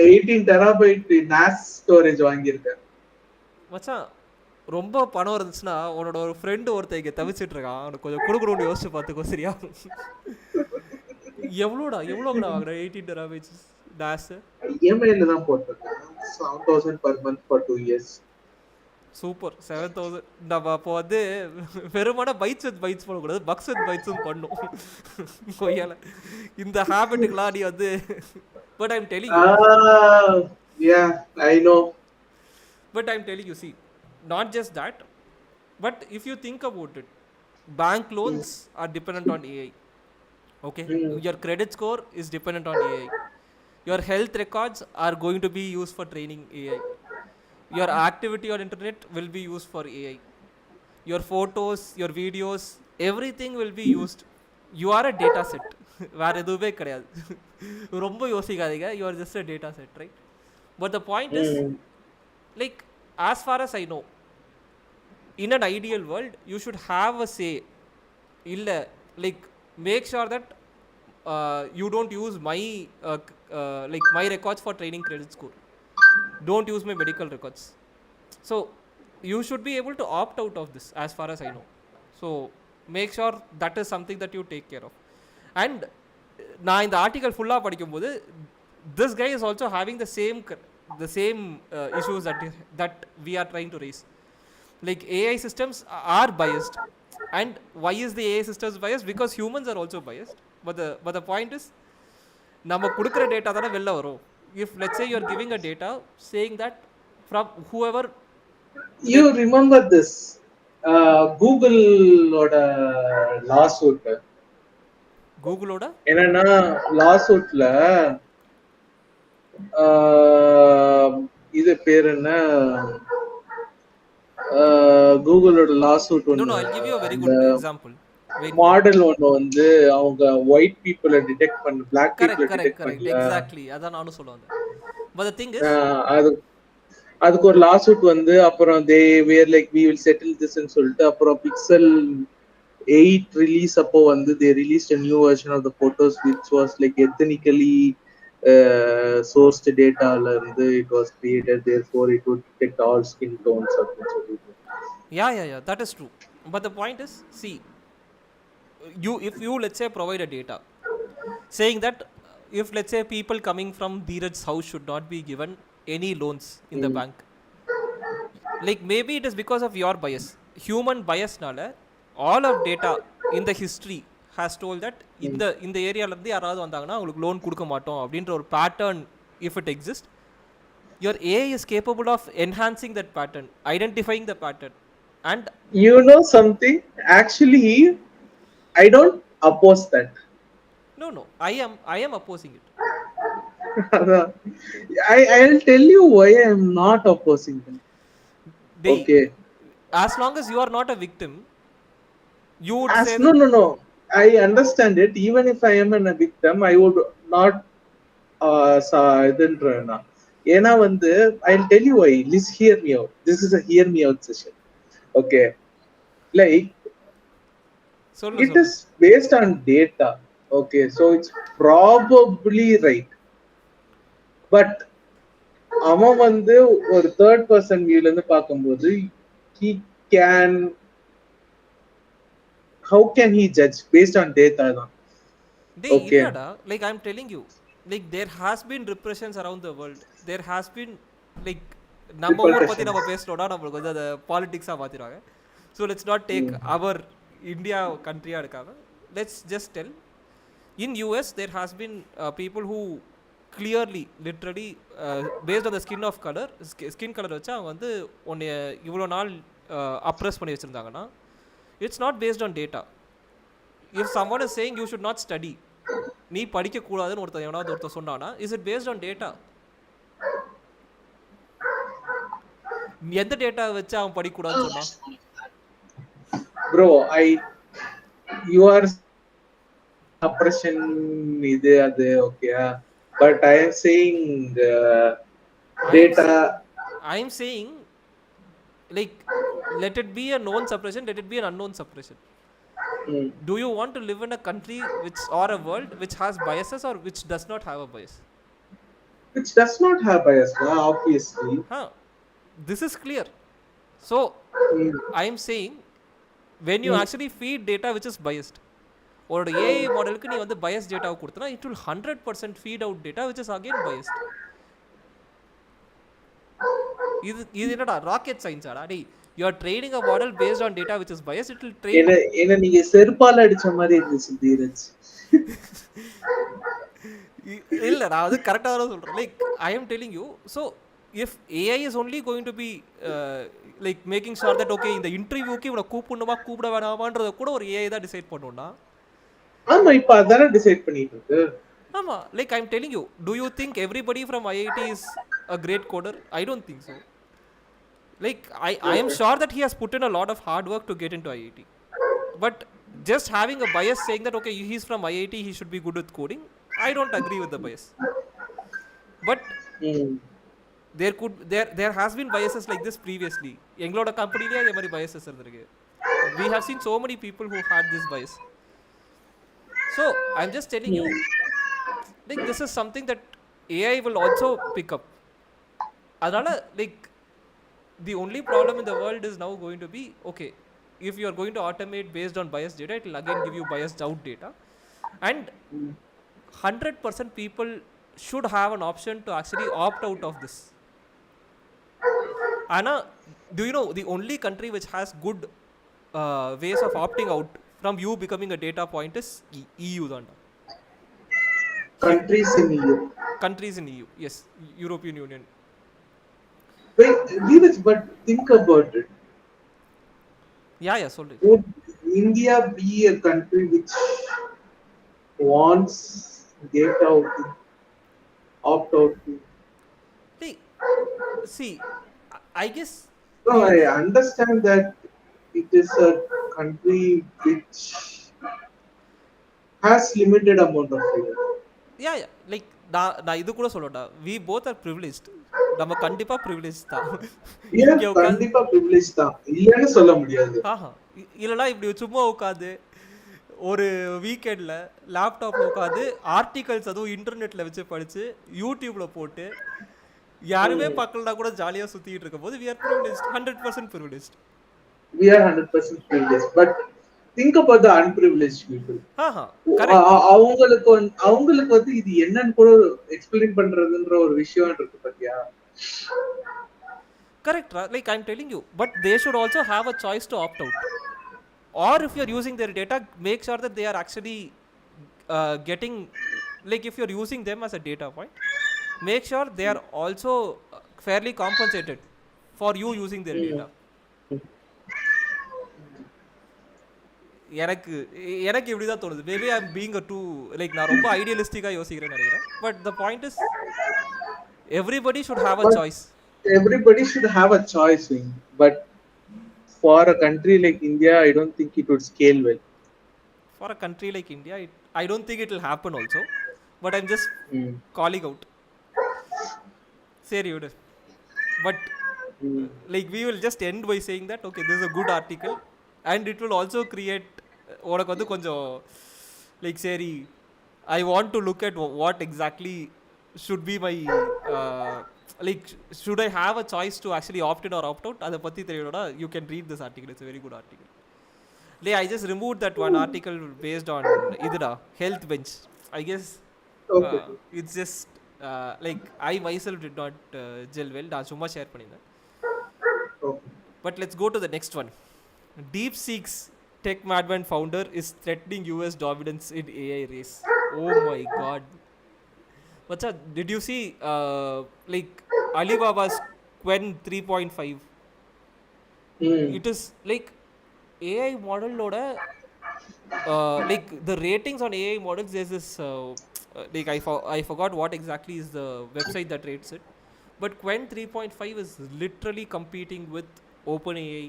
18 terabyte NAS storage வாங்கியிருக்கேன். மச்சான் ரொம்ப பணம் இருந்துச்சுன்னா உன்னோட ஒரு ஃப்ரெண்டு ஒருத்தன் இங்கே தவிச்சிட்டு இருக்கான், அவனுக்கு கொஞ்சம் கொடுக்கணும்னு யோசிச்சு பார்த்துக்கோ சரியா? எவ்வளோடா வாங்குற 18 terabytes NAS? EMI-ல தான் போட்டிருக்கேன். 7,000 per month for 2 years. Super. 7,000. நம்ம அப்போ வந்து வெறுமான பைட்ஸ் வித் பைட்ஸ் பண்ணக்கூடாது, பக்ஸ் வித் பைட்ஸும் பண்ணும் கொய்யால. இந்த ஹேபிட்டுக்கெலாம் நீ வந்து but I'm telling you yeah I know, but I'm telling you, see, not just that, but if you think about it, bank loans are dependent on AI, okay? Your credit score is dependent on AI. Your health records are going to be used for training AI. Your activity on internet will be used for AI. Your photos, your videos, everything will be used. You are a data set. வேற எதுவுமே கிடையாது. ரொம்ப யோசிக்காதீங்க, you are just a data set, right? But the point is like as far as I know, in an ideal world you should have a say. Illa like make sure that you don't use my like my records for training credit score. Don't use my medical records. So you should be able to opt out of this as far as I know. So make sure that is something that you take care of. And நான் இந்த article ஃபுல்லாக படிக்கும்போது this guy is also having the same issues that we are trying to raise. Like AI systems are biased. And why is the AI systems biased? Because humans are also biased. But the point is, நம்ம கொடுக்குற data தானே வெளில வரும். If let's say you are giving a data saying that from whoever, you remember this Google ஓட lawsuit. Google ஓட என்னன்னா lawsuitல இது பேர் என்ன, கூகுளோட lawsuit no ஒன்னு. I'll give you a very good example. Model ஒன்னு வந்து அவங்க ஒயிட் பீப்புளை டிடெக்ட் பண்ண, பிளாக் பீப்புளை டிடெக்ட் correct பண்ணல. exactly அதான் நானும் சொல்ல வந்தேன். But the thing is, அதுக்கு ஒரு லாசூட் வந்து அப்புறம் they were like we will settle this ன்னு சொல்லிட்டு அப்புறம் பிக்சல் 8 release அப்போ வந்து they released a new version of the photos which was like ethnically sourced data ல இருந்து it was created, therefore it would detect all skin tones அப்படின்னு சொல்லிட்டு. Yeah, that is true. But the point is, see, if you let's say provide a data saying that if let's say people coming from Dheeraj's house should not be given any loans in the bank, like maybe it is because of your bias, human bias nala all of data in the history has told that இந்த ஏரியால இருந்து யாராவது வந்தாங்கன்னா உங்களுக்கு loan கொடுக்க மாட்டோம் அப்படின்ற ஒரு pattern if it exists, your AI is capable of enhancing that pattern, identifying the pattern, and You know something? Actually, I don't oppose that. no, I am opposing it. I'll tell you why I am not opposing that. They, Okay. as long as you are not a victim, you would say No, that no, no. I understand it. Even if I am a victim, I would not. இதுன்றேன்னா ஏன்னா வந்து I'll tell you why. Let's hear me out. This is a hear me out session. Okay. Like சொல்லு it சொல்லு is based on data. Okay. So it's probably right. But அவன் வந்து ஒரு third person வியூல இருந்து பார்க்கும்போது he can how can he judge based on data தான். they Okay. illada, like I'm telling you, like there has been repressions around the world, there has been like நம்ம ஊர் பத்தி நம்ம பேசணும்னா நம்மளுக்கு வந்து அந்த பாலிடிக்ஸா மாத்திடுவாங்க. So let's not take our India country எடுக்காம, let's just tell in US there has been people who clearly literally based on the skin color வச்சு அவங்க வந்து உன்னை இவ்வளோ நாள் அப்ரெஸ் பண்ணி வச்சிருந்தாங்கன்னா it's not based on data. If someone is saying you should not study, நீ படிக்க கூடாதுன்னு ஒருத்தர் சொன்னானா is it based on data? எந்த டேட்டா வச்சு அவன் படிக்க கூடாதுன்னு சொன்னான்? Bro, you are oppression இது அது okay, but I am saying data. I am saying like let it be a known suppression, let it be an unknown suppression. Do you want to live in a country which or a world which has biases or which does not have a bias? Which does not have bias, obviously. This is clear. So I am saying when you actually feed data which is biased, or AI மாடலுக்கு நீ வந்து biased data கொடுத்தனா it will 100% feed out data which is again biased. இது என்னடா rocket science ஆடா டேய், you are training a model based on data which is biased, it will train. என்ன நீங்க செருப்பால அடிச்ச மாதிரி இருந்துச்சு தீரஜ். இல்ல நான் அது கரெக்டா தான் சொல்றேன். Like I am telling you, so if AI is only going to be like making sure that okay இந்த இன்டர்வியூக்கு இவனை கூப்பிடணுமா கூப்பிட வேணாமான்றத கூட ஒரு AI தான் டிசைட் பண்ணும்னா, ஆமா இப்ப அதானே டிசைட் பண்ணிட்டு இருக்கு. ஆமா, like I am telling you, do you think everybody from IIT is a great coder? I don't think so. Like I am sure that he has put in a lot of hard work to get into IIT, but just having a bias saying that okay he's from IIT, he should be good with coding, I don't agree with the bias. But there has been biases like this previously. எங்களோட கம்பெனிலேயே அதே மாதிரி biases இருந்திருக்கு. We have seen so many people who had this bias. So I'm just telling you, like this is something that AI will also pick up. அதனால like the only problem in the world is now going to be okay if you are going to automate based on biased data, it will again give you biased out data, and 100% people should have an option to actually opt out of this. Anna, do you know the only country which has good ways of opting out from you becoming a data point is EU danda. Countries in EU, yes, European Union. Wait, Dheeraj, but think about it. Yeah, sorry. Would India be a country which wants data opt out? See, I guess. No, I understand that it is a country which has limited amount of freedom. Yeah, like நான் இது கூட சொல்லட்டா, we both are privileged. நம்ம கண்டிப்பா privilege தான். ஏன் இங்க உட்காந்து கண்டிப்பா ப்ரிவிலேஜ் தான், இல்லன்னு சொல்ல முடியாது. ஆஹா இல்லைனா இப்படி சும்மா உட்காந்து ஒரு வீக்கெண்டில் லேப்டாப்பில் உட்காந்து ஆர்டிகல்ஸ் அதுவும் இன்டர்நெட்டில் வச்சு படித்து யூடியூப்பில் போட்டு யாருமே பார்க்கலனா கூட ஜாலியாக சுற்றிட்டு இருக்கும் போது we are privileged, 100% privileged. We are 100% privileged, but think about the unprivileged people. ஆஹா கரெக்ட் அவங்களுக்கு வந்து இது என்னன்னு கூட எக்ஸ்பிளைன் பண்றதுன்ற ஒரு விஷயம் இருக்கு பாத்தியா. correct like I'm telling you, but they should also have a choice to opt out, or if you're using their data, make sure that they are actually getting, like if you're using them as a data point, make sure they are also fairly compensated for you using their data. எனக்கு எனக்கு இப்படி தான் தோணுது. Maybe I am being a too like நான் ரொம்ப ஐடியலிஸ்டிக்காக யோசிக்கிறேன்னு நினைக்கிறேன். But the point is everybody should have a choice. Everybody should have a choice, but for a country like India, I don't think it would scale well. For a country like India, I don't think it will happen also. But I'm just calling out. Seri vidu. But like we will just end by saying that okay, this is a good article and it will also create உனக்கு வந்து கொஞ்சம் like சரி I want to look at what exactly should be my like should I have a choice to actually opt in or opt out, அதை பற்றி தெரியணும்னா you can read this article. It's a very good article. Like I just removed that one article based on idra health bench. I guess it's just like I myself did not gel well. நான் சும்மா share பண்ணிருந்தேன். But let's go to the next one. DeepSeek's tech madman founder is threatening US dominance in AI race. Oh my god. What's that? Did you see like Alibaba's Qwen 3.5? It is like AI model oda like the ratings on AI models, there's this like I forgot what exactly is the website that rates it, but Qwen 3.5 is literally competing with OpenAI,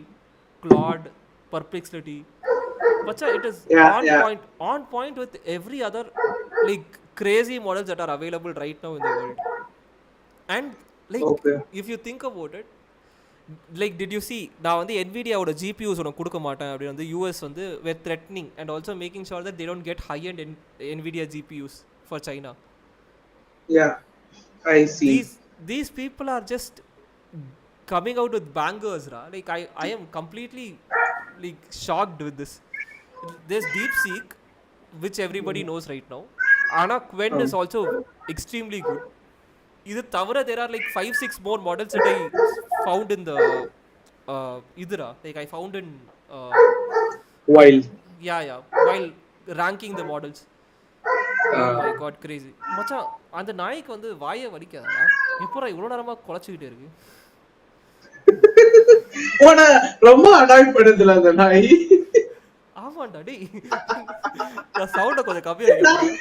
Claude, Perplexity. But it is on point with every other like crazy models that are available right now in the world. And like if you think about it, like did you see now on the Nvidia oda GPUs உனக்கு கொடுக்க மாட்டேன் அப்படி வந்து US வந்து were threatening and also making sure that they don't get high end Nvidia GPUs for China. Yeah, I see. These people are just coming out with bangers ra. Like I am completely like shocked with this. There's DeepSeek, which everybody knows right now. Ana Qwen is also extremely good. Idu thavara there are like 5-6 more models that I found in the idra like I found in while while ranking the models. Oh my god, crazy. மச்சான் அந்த நாய்க்கு வந்து வாயை வலிக்காதடா, எப்பறா இவ்வளவு நேரமா குலைச்சிட்டே இருக்கு. போனா ரொம்ப அடாய் படுதுல அந்த நாய். ஆமாண்டா டேய், நான் சவுண்ட கொஞ்சம் கம்மியா வைக்கிறேன்.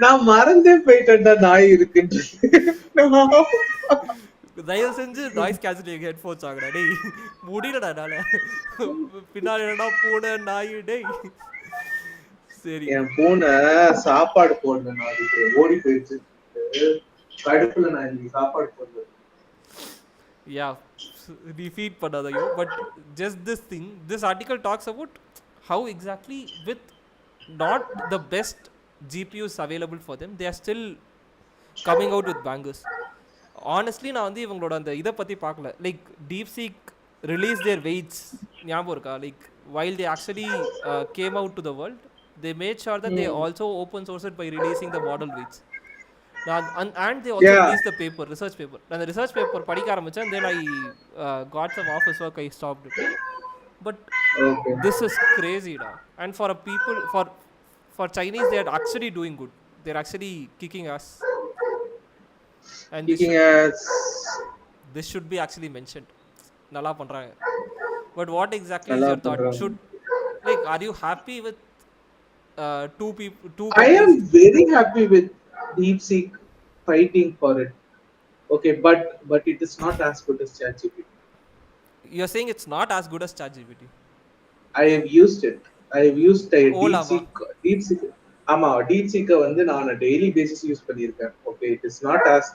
நான் மறந்தே போயிட்டேன்டா நாய் இருக்குன்னு. தயவு செஞ்சு நாய்ஸ் கேன்சலிங் ஹெட்ஃபோன்ஸ் ஆகுடா டேய், முடியலடா என்னால. பின்னாடி என்னடா பூனை நாய் டேய். சரி என் பூனை சாப்பாடு போடல, அதுக்கு ஓடி போயிடுச்சு கடுப்புல, நான் இன்னைக்கு சாப்பாடு போடல. Yeah, defeat பண்ணாதையோ. But just this thing, this article talks about how exactly with not the best GPUs available for them, they are still coming out with bangers. Honestly நான் வந்து இவங்களோட அந்த இதை பற்றி பார்க்கல. Like DeepSeek released their weights, ஞாபகம் இருக்கா? Like while they actually came out to the world, they made sure that they also open sourced by releasing the model weights. And they also released the paper, research paper. And the research paper படிக்க ஆரம்பிச்சேன், and then I got some office work, I stopped it. But this is crazy da. And for a people, for Chinese, they are actually doing good. They're actually kicking ass. And this should be actually mentioned. நல்லா பண்றாங்க. But what exactly is your thought? Like, are you happy with two people? I am very happy with DeepSeek fighting for it. Okay, but it is not as good as ChatGPT. You're saying it's not as good as ChatGPT? I have used it. I have used DeepSeek. ஆமா, DeepSeek வந்து நான் daily basis use பண்ணியிருக்கேன். Okay, it is not as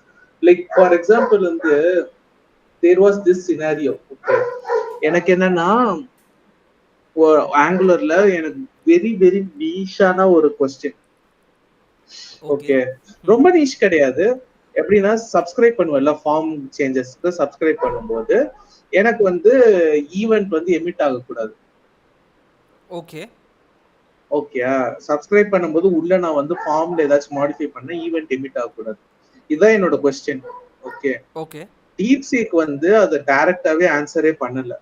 like for example வந்து there was this scenario. Okay, எனக்கு என்னன்னா ஆங்குலர்ல எனக்கு very very நீஷான ஒரு கொஸ்டின். ஓகே. ஓகே, ரொம்ப நீஷ் கிடையாது. எப்படின்னா சப்ஸ்கிரைப் பண்ணுவேன்ல ஃபார்ம் சேஞ்சஸ்க்கு சப்ஸ்கிரைப் பண்ணும்போது எனக்கு வந்து ஈவென்ட் வந்து எமிட் ஆகக்கூடாது. ஓகே. ஓகே, சப்ஸ்கிரைப் பண்ணும்போது உள்ள நான் வந்து ஃபார்ம்ல ஏதாச்சும் மாடிஃபை பண்ண ஈவென்ட் எமிட் ஆகக்கூடாது. இதான் என்னோட கொஸ்டின். Okay, okay. டீப்சீக் வந்து அதை டைரக்டாவே ஆன்சரே பண்ணல.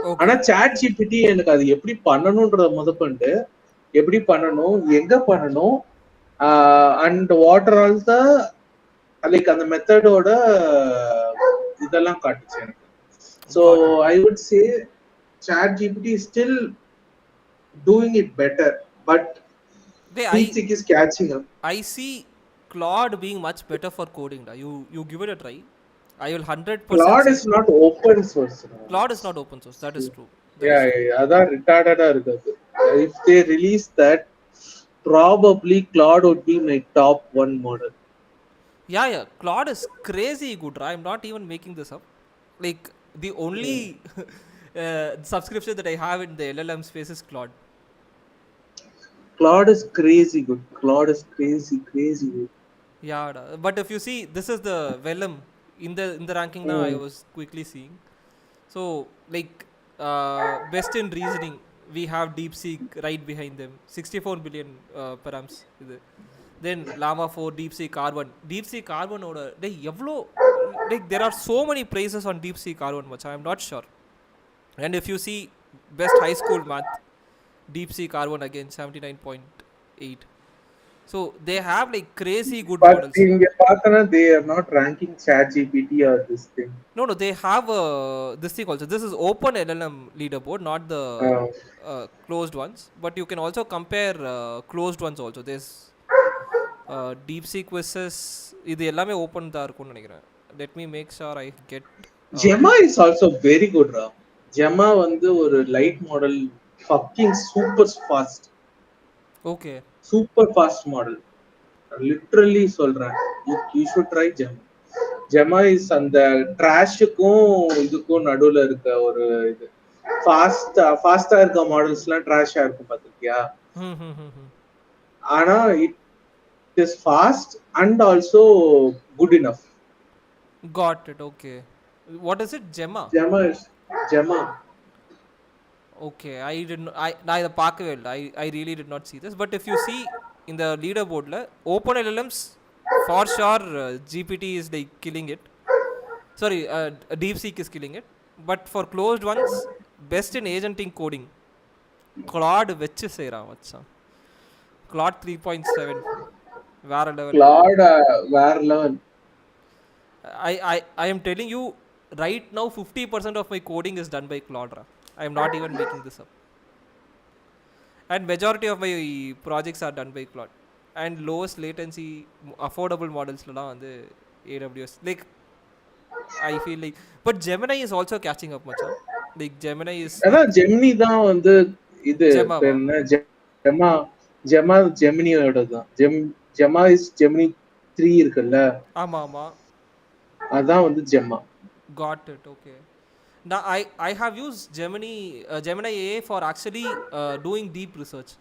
ஓகே. ஆனா சாட் ஜிபிடி எனக்கு அது எப்படி பண்ணணும்ன்றத முதற்கொண்டு எப்படி பண்ணணும், எங்க பண்ணணும், and what are all the like அந்த மெத்தடோட இதெல்லாம் காட்டுச்சு எனக்கு. So Got it. I would say ChatGPT still doing it better, but They, DeepSeek is catching up. I see Claude being much better for coding. Da. You give it a try. I will 100% Claude say is not open source. Claude is not open source. That is true. That Yeah, is true. yeah, அதான் ரிட்டார்டடா இருக்குது. If they release that, probably Claude would be my top one model. Yeah, yeah. Claude is crazy good. I'm not even making this up. Like the only subscription that I have in the LLM space is Claude. Claude is crazy good. Claude is crazy good. Yeah, da. But if you see, this is the Vellum in the ranking now. I was quickly seeing. So like best in reasoning, we have DeepSeek right behind them. 64 billion params. Then Llama 4, DeepSeek R1. DeepSeek R1 oda they evlo like there are so many praises on DeepSeek R1 much. I am not sure. And if you see best high school math, DeepSeek R1 again 79.8. So they have like crazy good But models. இங்க பார்த்தனா they are not ranking ChatGPT or this thing. No, they have this thing also. This is open LLM leaderboard, not the closed ones. But you can also compare closed ones also. There's DeepSeek versus இது எல்லாமே open தான் இருக்கும்னு நினைக்கிறேன். Let me make sure I get. Gemma is also very good, Ram. Gemma வந்து ஒரு light model, fucking super fast. Okay. Super fast model. Literally சொல்றேன். You should try Gemma. Gemma is அந்த ட்ராஷுக்கும் இதுக்கும் நடுவுல இருக்க ஒரு இது. ஃபாஸ்டா இருக்க மாடல்ஸ்லாம் ட்ராஷா இருக்கும் பாத்திருக்கியா? ஆனா it is fast and also good enough. Got it. Okay. What is it? Gemma. Gemma. Okay, I didn't. I the பார்க்கவே இல்லை. I really did not see this. But if you see in the leaderboard la open LLMs for sure GPT is like killing it. Sorry, DeepSeek is killing it. But for closed ones, best in agenting coding, Claude வெச்சு செய்றான் மச்சான். Claude 3.7 வேற level. Claude வேற level. I am telling you right now 50% of my coding is done by Claude. I am not even making this up. And majority of my projects are done by Claude. And lowest latency affordable models la வந்து AWS. Like I feel like, but Gemini is also catching up much. Like Gemini is அதான் Gemini தான் வந்து இது Gemma. என்ன Geminiயோட தான். Gemma is Gemini 3 இருக்குல்ல? ஆமா ஆமா. அதான் வந்து Gemma. Got it. Okay. Now I have used Gemini AI for actually doing deep research.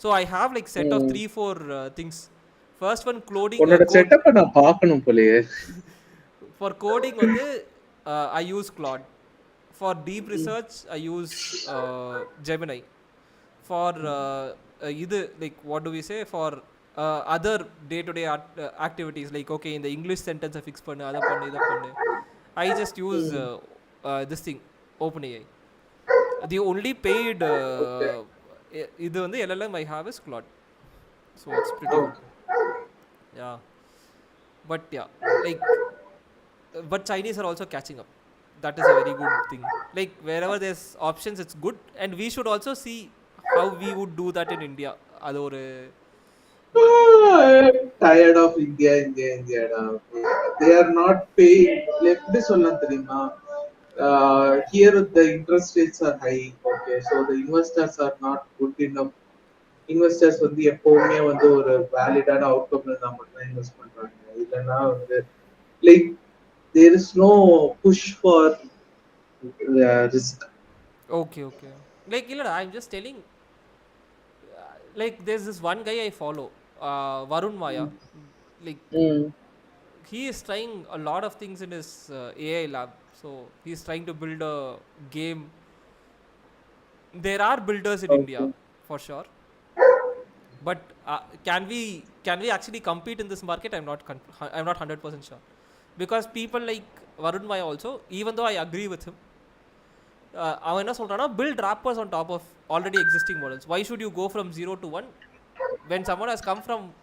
So I have like set of 3-4 things. First one coding. உன்னோட செட்டப்பை நான் பார்க்கணும் போலயே. For coding வந்து I use Claude. For deep research I use Gemini. For இது like what do we say, for other day to day activities like okay in the English sentence fix பண்ணு அத பண்ணு இத பண்ணு, I just use this thing OpenAI. The only paid இது வந்து LLM I have is Claude. So it's pretty good. Yeah. But yeah, like but Chinese are also catching up. That is a very good thing. Like wherever there's options it's good, and we should also see how we would do that in India. அது ஒரு tired of India. They are not paying. எப்படி சொல்லலாம் தெரியுமா? Here the interest rates are high. Okay, so the investors are not good enough. Investors வந்து எப்பவுமே வந்து ஒரு வேலிடான outcome இருந்தா மட்டும் தான் இன்வெஸ்ட் பண்றாங்க. இல்ல இல்லைன்னா வந்து like there is no push for risk. Okay, okay. Like, இல்லடா, I'm just telling, like, there's this one guy I follow, Varun Maya. Like, he is trying a lot of things in his AI lab. So, he's trying to build a game. There are builders in India, okay for sure. But can we actually compete in this market? I'm not 100% sure. Because people like Varun Maya also, even though I agree with him, அவன் என்ன சொல்றானா, build wrappers on top of already existing models. Why should you go from 0 to 1 when someone has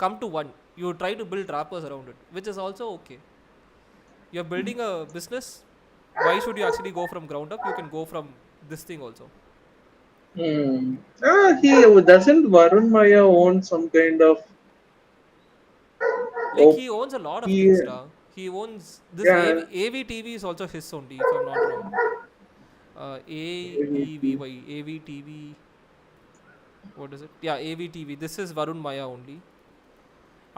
come to 1? You try to build wrappers around it, which is also okay. You're building a business. Why should you actually go from ground up? You can go from this thing also. He doesn't Varun Maya own some kind of Like, oh, he owns a lot of he things, da. He owns this yeah AVTV is also his only, if I'm not wrong. AVTV. What is it? Yeah, AVTV. This is Varun Maya only.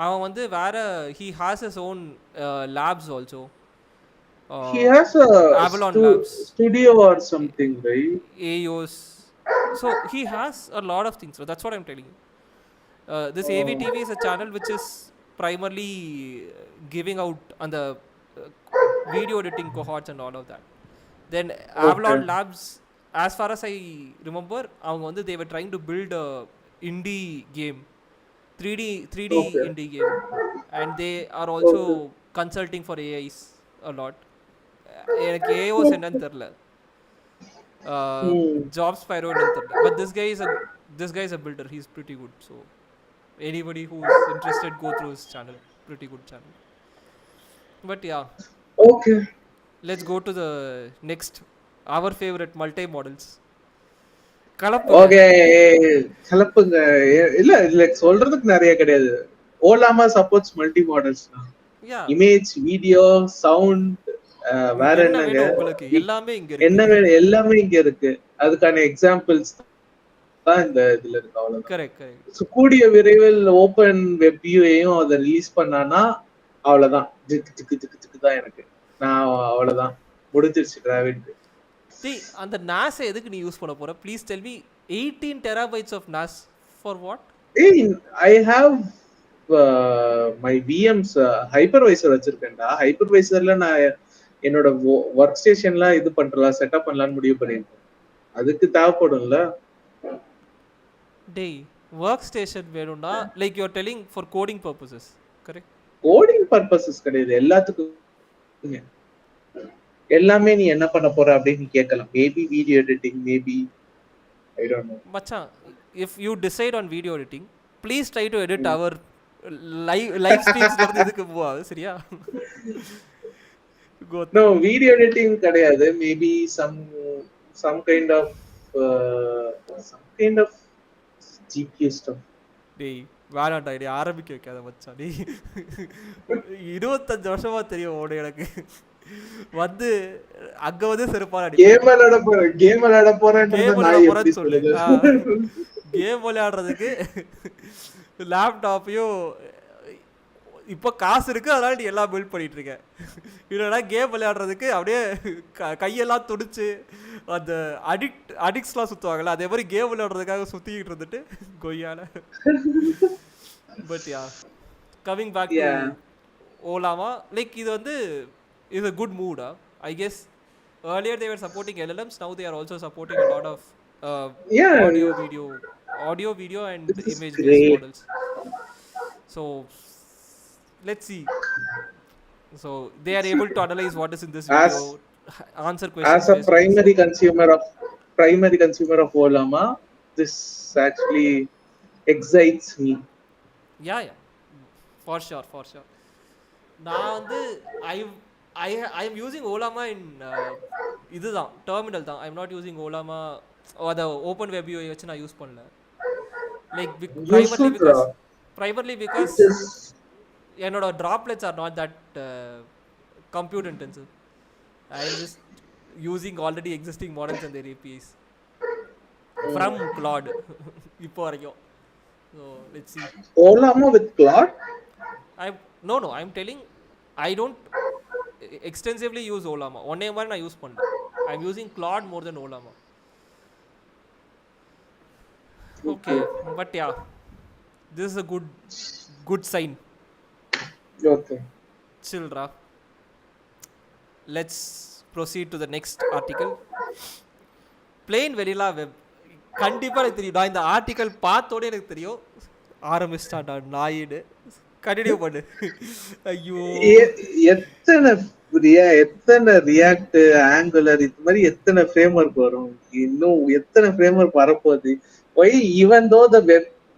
அவன் வந்து வேற, he has his own labs also. he Uh, has a Avalon Labs, studio or something, right? AOS. So he has a lot of things. So that's what I'm telling you. This Oh, AVTV is a channel which is primarily giving out on the video editing cohorts and all of that. Then okay, Avalon Labs, as far as I remember, அவங்க வந்து they were trying to build a indie game, 3D okay, indie game, and they are also okay. consulting for AIs a lot. எனக்கு AOS என்னன்னு தெரியல, Hmm. job Spyro என்னன்னு தெரியல, but this guy is a builder. He's pretty good. So anybody who's interested, go through his channel. Pretty good channel. But yeah, Okay. let's go to the next, our favorite multi models. கலப்புங்க. Okay கலப்புங்க. இல்ல இல்ல சொல்றதுக்கு நிறைய கிடையாது. Ollama supports multi models, Yeah, image, video, sound, வேற என்ன என்னங்க, வேணும் உங்களுக்கு? எல்லாமே இங்க இருக்கு. என்ன வேணும் எல்லாமே இங்க இருக்கு. அதுக்கான எக்ஸாம்பிள்ஸ் தான் இந்த இதுல இருக்கு, அவ்வளவுதான். Correct correct. So, கூடிய விரைவில் ஓபன் வெப் வியூவையும் அதை ரிலீஸ் பண்ணானா அவ்வளவுதான், ஜிக்கு ஜிக்கு ஜிக்கு ஜிக்கு தான் எனக்கு. நான் அவ்வளவுதான், முடிஞ்சிருச்சு டிராவிட். அந்த NAS எதுக்கு நீ யூஸ் பண்ண போற? Please tell me. 18 terabytes of NAS for what? ஏய் I have my VMs hypervisor வச்சிருக்கேன்டா. ஹைப்பர்வைசர்ல நான் என்னோட ஒர்க் ஸ்டேஷன்லாம் இது பண்றலாம், செட்டப் பண்ணலாம்னு முடிவு பண்ணிருக்கேன். அதுக்கு தேவைப்படும்ல. டேய், ஒர்க் ஸ்டேஷன் வேணும்னா like you are telling for coding purposes, correct? Coding purposes கிடையாது, எல்லாத்துக்கும். எல்லாமே நீ என்ன பண்ண போற அப்படின்னு கேட்கலாம். Maybe video editing, maybe I don't know. மச்சான், if you decide on video editing, please try to edit our live ஸ்ட்ரீம்ஸ்ல இருந்து இதுக்கு மூவ் ஆகுது, சரியா? நோ வீடியோ எடிட்டிங் கிடையாது. Maybe some kind of GPU stuff. டேய் வேணாண்டா, டேய் ஆரம்பிக்க வைக்காத மச்சான். டேய் 25 வருஷமா தெரியும் உனக்கு எனக்கு. வந்து அங்க வந்து செருப்பால அடி. கேம் விளையாட போறேன்றது நான் எப்படி சொல்லு. சொல்றது? கேம் விளையாடுறதுக்கு லேப்டாப்பையும் இப்போ காசு இருக்கு, அதனால நீ எல்லாம் பில்ட் பண்ணிட்டு இருக்க. இல்லைனா கேம் விளையாடுறதுக்கு அப்படியே கையெல்லாம் துடிச்சு அந்த அடிக்ட்ஸ்லாம் சுற்றுவாங்கல்ல, அதே மாதிரி கேம் விளையாடுறதுக்காக சுற்றிக்கிட்டு இருந்துட்டு கொய்யால. But yeah, coming back to Ollama, like இது வந்து is a good mood. I guess earlier they were supporting LLMs, now they are also supporting a lot of audio video and image based models. So let's see. So they are able to analyze what is in this video, answer questions. As a primary consumer of Olama, this actually excites me. Yeah, for sure. நான் வந்து I am using Olama in இதுதான் terminal தான். I am not using Olama அத open web view வச்சு நான் use பண்ணல. Like primarily because என்னோட droplets are not that compute intensive. I am just using already existing models and their APIs from Claude இப்போ வரைக்கும். So let's see. Olama with Claude? I'm telling I don't extensively use Ollama. ஒன்னே மாதிரி நான் use பண்ணல. I am using Claude more than Ollama. Okay, Okay. But yeah, this is a good sign. Okay. சில்ரா. Let's proceed to the next article. Plain vanilla web. கண்டிப்பாக எனக்கு தெரியும். நான் இந்த ஆர்டிக்கல் பார்த்தோன்னே எனக்கு தெரியும் ஆரம்பிச்சிட்டான்டா நாயிடு. கண்டினியூ பண்ணு. ஐயோ, எத்தனை எத்தனை ரியாக்ட் ஆங்குலர் இது மாதிரி எத்தனை ஃப்ரேம்வொர்க் வரும்? இன்னும் எத்தனை ஃப்ரேம்வொர்க் வரப்போகுது? ஒய் ஈவன் தோ த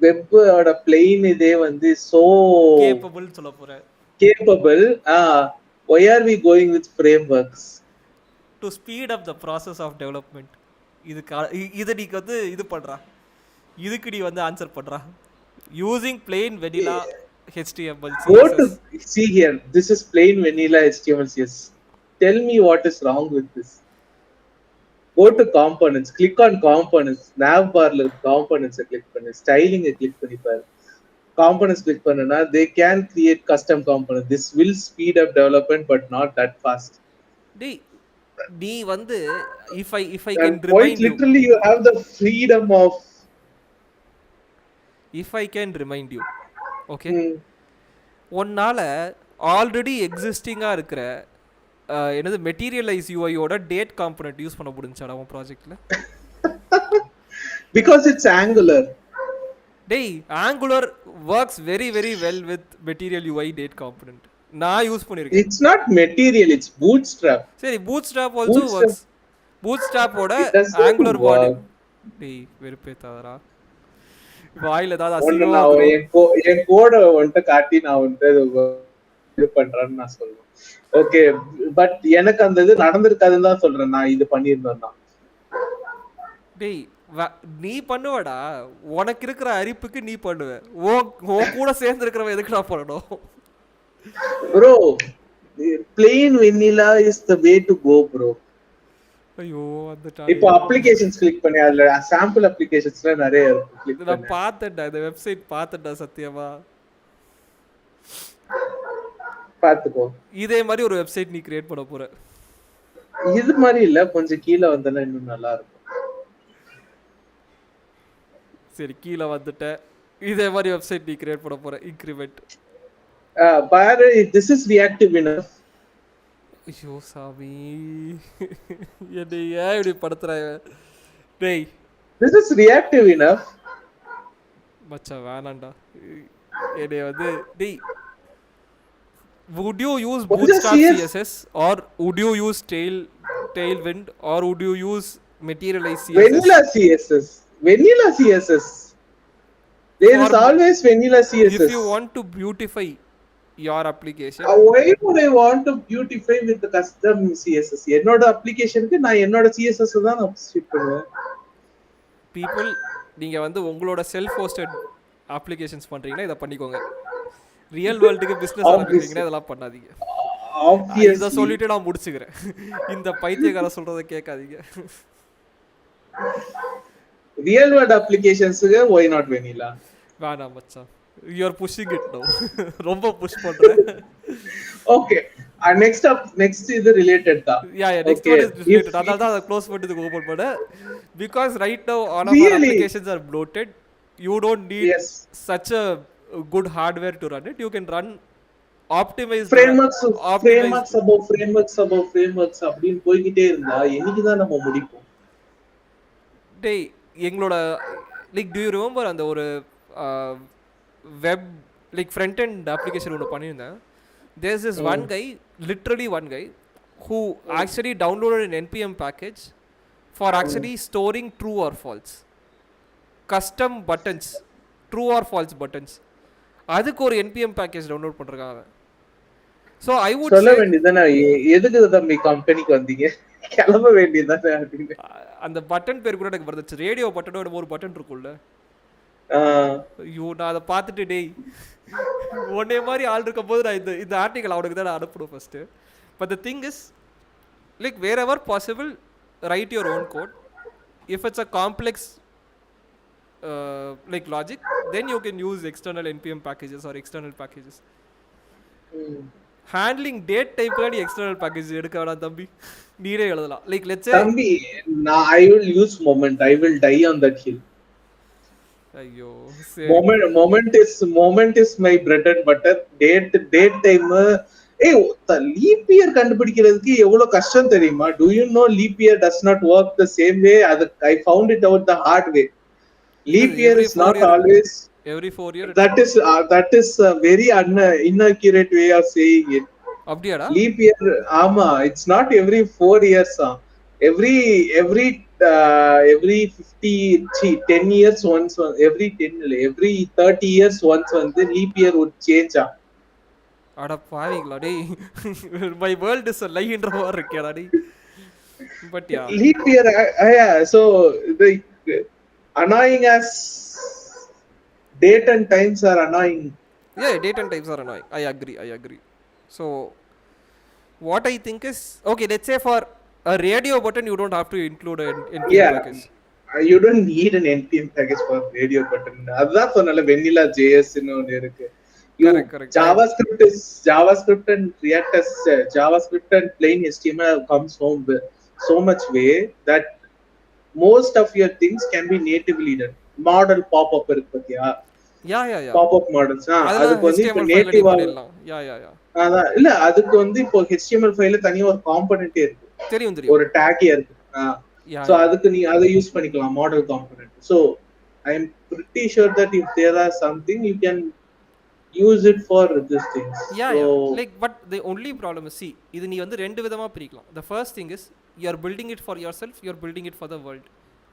வெப்போட பிளெயின் இதே வந்து சோ கேப்பபிள் சொல்ல போகிறேன். Capable. Why are we going with frameworks? To speed up the process of development. இதை நீ வந்து இது பண்ணுறா, இதுக்கு நீ வந்து ஆன்சர் பண்ணுறா. Using plain vanilla HTML Go to CSS. see here. This is plain vanilla HTML CSS. Tell me what is wrong with this. Go to components. Click on components. Nav bar la components click பண்ணு. Styling click பண்ணி பாரு. Components click பண்ணனா they can create custom components. This will speed up development but not that fast. டேய், நீ வந்து if I can And quite remind you, literally you have the freedom of if I can remind you, okay, ஒன்னால already எக்ஸிஸ்டிங்காக இருக்கிற என்னது Materialize யூஐயோட date component use பண்ண முடிஞ்சாடா உன் ப்ராஜெக்டில்? because it's angular. டேய், Angular works very very well with material UI date component. நான் யூஸ் பண்ணியிருக்கேன். It's not material, it's bootstrap. சரி, பூட்ஸ்ட்ராப் ஆல்சோ ஒர்க்ஸ். பூட்ஸ்ட்ராப்போட It doesn't Angular body. work. டேய், வெறுப்பேத்தாதடா. வாயில் ஏதாவது ஒண்ணு அசிங்கமா நான் வந்துரும். என் கோட வந்துட்டு காட்டி நான் வந்துட்டு இது பண்றேன்னு நான் சொல்லுவேன். ஓகே, பட் எனக்கு அந்த இது நடந்திருக்காதுன்னு தான் சொல்றேன். நான் இது பண்ணியிருந்தேன்னா டேய், நீ பண்ணுவடா. உனக்கு இருக்கிற அரிப்புக்கு நீ பண்ணுவ. உன் கூட சேர்ந்து இருக்கிறவன் எதுக்கு நான் பண்ணணும்? Bro, plain vanilla is the way to go bro. ஐயோ, அந்த இப்போ அப்ளிகேஷன்ஸ் கிளிக் பண்ணி அதுல சாம்பிள் அப்ளிகேஷன்ஸ்ல நிறைய இருக்கு. கிளிக் நான் பார்த்தேன்டா, இந்த வெப்சைட் பார்த்தேன்டா சத்தியமா. பாத்துக்கோ. இதே மாதிரி ஒரு வெப்சைட் நீ கிரியேட் பண்ண போற. இது மாதிரி இல்ல, கொஞ்சம் கீழே வந்தா இன்னும் நல்லா இருக்கும். சரி, கீழே வந்துட்ட. இதே மாதிரி வெப்சைட் நீ கிரியேட் பண்ண போற. இன்க்ரிமெண்ட். பாரு, this is reactive enough. ஐயோ சாமி, என்னை ஏன் இப்படி படுத்துறாங்க? டேய், this is reactive enough. மச்சான் வேணாண்டா. என்னை வந்து டேய், would you use bootstrap CSS or would you use tailwind or would you use materialize CSS? Vanilla CSS. Vanilla CSS. There is always vanilla CSS. If you want to beautify your application, why would I want to beautify with the custom CSS? என்னோட அப்ளிகேஷனுக்கு நான் என்னோட CSS தான் non stick பண்ணுவேன். people, நீங்க வந்து உங்களோட self hosted applications பண்றீங்கன்னா இத பண்ணிக்கோங்க. ரியல் வேர்ல்டுக்கு பிசினஸ் ஆரம்பிக்கிறீங்கன்னா இதெல்லாம் பண்ணாதீங்க. இத சொல்லிட்டு நான் முடிச்சுக்கிறேன். இந்த பைத்தியக்கார சொல்றத கேட்காதீங்க. ரியல் வேர்ல்ட் அப்ளிகேஷன்ஸ்க்கு why not vanilla? வேணாம் மச்சான், you are pushing it now. ரொம்ப புஷ் பண்றேன். Okay, next இது ரிலேட்டட் தான். Yeah, next one is related. அதனால தான் அத க்ளோஸ் பண்ணிட்டு ஓபன் பண்ண. Because right now all of our applications are bloated. You don't need such a good hardware to run it. You can run optimized frameworks above frameworks அப்படிን போயிட்டே இருந்தா என்னைக்கு தான் நம்ம முடிப்போம்? டேய், எங்களோட லைக் do you remember அந்த ஒரு web like front end application ஒன்று பண்ணியிருந்தேன். There's this literally one guy who actually downloaded an npm package for actually storing true or false custom buttons, true or false buttons. அதுக்கு ஒரு npm package download பண்ணிருக்காங்க. So I would சொல்ல வேண்டியதானே, எதுக்கு தம்பி கம்பெனிக்கு வந்தீங்க? கிளம்ப வேண்டியதானே அப்படின்னு. அந்த பட்டன் பேர் கூட எனக்கு வந்துச்சு. ரேடியோ பட்டனோட ஒரு பட்டன் இருக்கும்ல. ஐயோ, நான் அதை பார்த்துட்டு டேய், ஒன்னே மாதிரி ஆள் இருக்கும் போது நான் இந்த ஆர்டிக்கல் அவனுக்கு தான் நான் அனுப்பணும் first. But the thing is like wherever possible write your own code. If it's a complex like logic, then you can use external npm packages or external packages. Handling date டைப்ல நீ external package எடுக்க வேணாம் தம்பி, நீரே எழுதலாம். Like let's say தம்பி, நான் I will use moment. I will die on that hill. ஐயோ சரி Moment is my bread and butter. Date time. ஏய், லீப் இயர் கண்டுபிடிக்கிறதுக்கு எவ்வளவு கஷ்டம் தெரியுமா? Do you know leap year does not work the same way? I found it out the hard way. Leap இல்ல year every is 4 not year, always. Every 4 year. That is a very inaccurate way of saying it. அப்படியாடா? Leap year, ஆமா, it's not every 4 years. Every every 50, 10 years once, every 10 இல்ல, every 30 years once வந்து leap year would change. அட பாவிங்களா டேய், my world is a லைன்ற மாதிரி இருக்கேடா டேய். But yeah Leap year, yeah. So the annoying as date and times are annoying. yeah, date and times are annoying. I agree. So what I think is, okay, let's say for a radio button you don't have to include an npm Yeah, package. you don't need an npm package for radio button. அதான் சொன்னல vanilla js ன்னு ஒன்னு இருக்கு. Correct. JavaScript and React as JavaScript and plain HTML have come so much way that most of your things can be natively done. Model pop-up இருக்கு பாத்தியா? Yeah. Pop-up models. அதுக்கு வந்து இப்ப HTML file native பண்ணிடலாம். Yeah. அதான் இல்ல, அதுக்கு வந்து இப்போ HTML ஃபைல்ல தனியா ஒரு காம்போனன்ட் இருக்கு, தெரியும். ஒரு டேக் இருக்கு. Yeah. So அதுக்கு நீ அதை யூஸ் பண்ணிக்கலாம், model component. So I am pretty sure that if there are something you can use it for these things. Yeah. Like, but the only problem is, see, இது நீ வந்து ரெண்டு விதமா பிரிக்கலாம். The first thing is you are building it for yourself, you are building it for the world,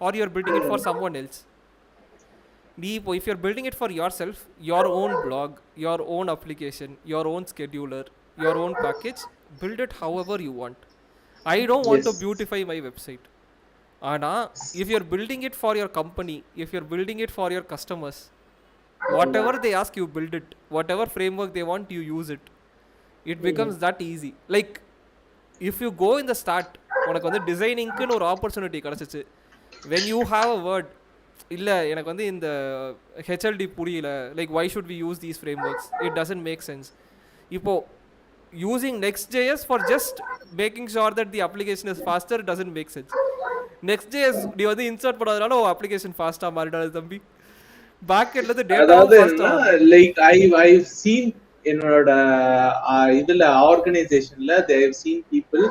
or you are building it for someone else. If you're building it for yourself, your own blog, your own application, your own scheduler, your own package, build it however you want. I don't want to beautify my website. Ana, if you're building it for your company, if you're building it for your customers, whatever they ask you, build it. Whatever framework they want, you use it. It becomes that easy. Like, if you go in the start, உனக்கு வந்து டிசைனிங்க்குன்னு ஒரு opportunity கிடச்சிச்சு. when you have a word, இல்லை எனக்கு வந்து இந்த ஹெச்எல்டி புரியல, like why should we use these frameworks, it doesn't make sense. இப்போ using Next.js for just making sure that the application is faster doesn't make sense. Next.js நீ வந்து insert பண்ணாதனால உன் application ஃபாஸ்ட்டாக மாறிடாது தம்பி. பேக் எண்ட்ல இருந்து அதாவது டேட்டாவும் லைக் I've seen என்னோட இதுல ஆர்கனைசேஷன்ல they have seen people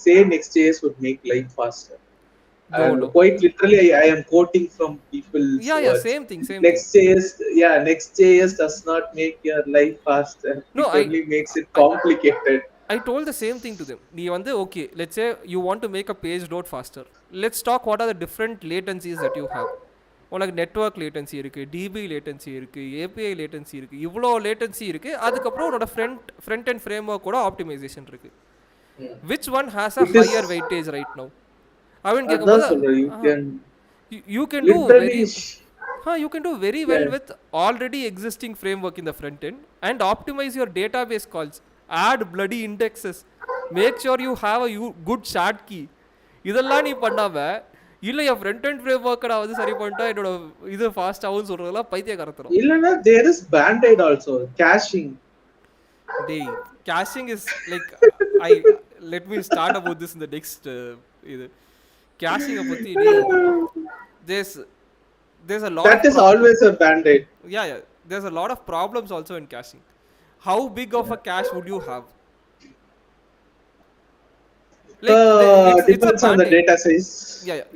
say Next.js would make life faster. No. Quite literally I am quoting from people's yeah words. same thing. Next.js does not make your life faster. No, it only makes it complicated. I told the same thing to them. நீ வந்து okay, let's say you want to make a page load faster. Let's talk what are the different latencies that you have. உனக்கு network latency இருக்குது, DP latency இருக்குது, API latency இருக்குது, இவ்வளோ latency இருக்குது. அதுக்கப்புறம் உன்னோட ஃப்ரண்ட் அண்ட் ஃப்ரேம் ஒர்க் கூட optimisation இருக்குது. Which one has a higher weightage right now அப்படின்னு கேட்கும்போது you can do very well with already existing framework in the front end and optimize your database calls, add bloody indexes, make sure you have a good shard key. இதெல்லாம் நீ பண்ணாம இல்ல என் front and framework நான் வந்து சரி பண்ணிட்டா என்னோட இது ஃபாஸ்ட் ஆகும்னு சொல்றதெல்லாம் பைத்தியக்காரத்தனம். இல்லனா there is band-aid also, caching. Caching is like let me start about this in the next இது caching பத்தி there's a lot that is always a band-aid. Yeah there's a lot of problems also in caching. How big of a cache would you have? Like, depends on the data size.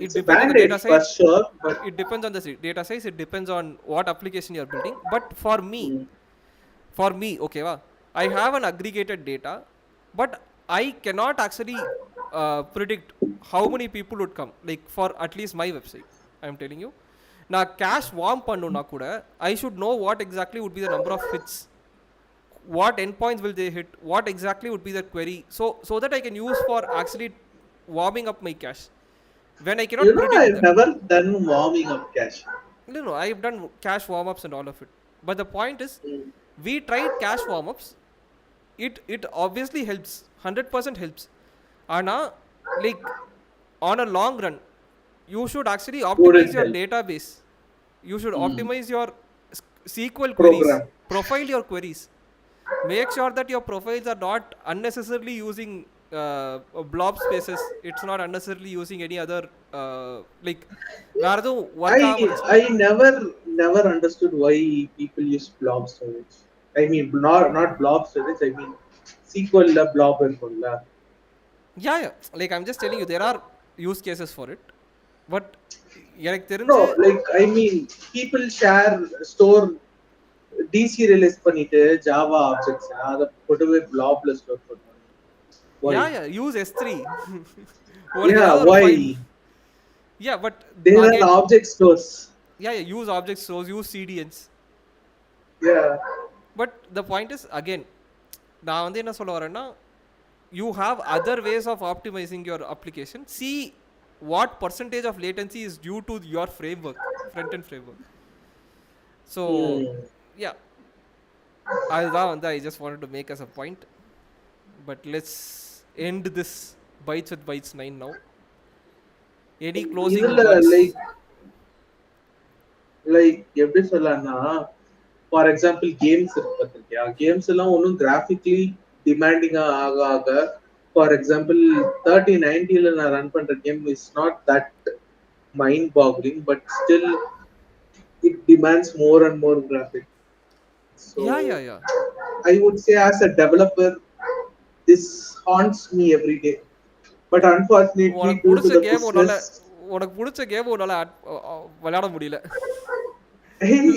It depends on the data size for sure, but it depends on the data size, it depends on what application you are building. But for me okay va, I have an aggregated data, but I cannot actually predict how many people would come, like for at least my website. I am telling you, na cache warm pannuna kuda I should know what exactly would be the number of hits, what endpoints will they hit, what exactly would be the query, so that I can use for actually warming up my cache. When I cannot predict I've never done warming up cache. No I've done cache warm ups and all of it, but the point is we tried cache warm ups. It obviously helps, 100% helps. Ana, like on a long run you should actually optimize your database, you should optimize your SQL queries, profile your queries. make sure that your profiles are not unnecessarily using blob spaces. It's not unnecessarily using any other like வேற எதுவும் I work ஆகாம இருந்துச்சுன்னா I never understood why people use blob storage. I mean, not blob storage. I mean, SQL la blob இருக்கும்ல. yeah, like I'm just telling you there are use cases for it, but எனக்கு No, தெரிஞ்சு like I mean, people store deserialize பண்ணிட்டு Java objects அத கொண்டு போய் பிளாப்ல store பண்ணுவாங்க. Why? yeah use S3 உனக்கு Yeah, ஏதாவது ஒரு why? File but There are again object stores. use object stores, use CDNs. Yeah. But the point is again நான் வந்து என்ன சொல்ல வரேன்னா you have other ways of optimizing your application. See what percentage of latency is due to your framework, front end framework. So yeah, அதுதான் வந்து I just wanted to make as a point. But let's end this Bytes with Bytes 9 now. Any closing இதுல words? Like எப்படி சொல்லலாம்னா for example games இருக்கு பார்த்திருக்கியா, games எல்லாம் ஒன்றும் கிராஃபிக்லி டிமாண்டிங்கா ஆக ஆக ஃபார் எக்ஸாம்பிள் 3090 நான் ரன் பண்ற game is not that mind boggling, but still it demands more and more graphic. So Yeah. I would say as a developer, this haunts me every day. But unfortunately, உனக்கு due to பிடிச்ச the game உன்னால business, உனக்கு பிடிச்ச game உன்னால விளையாட முடியல.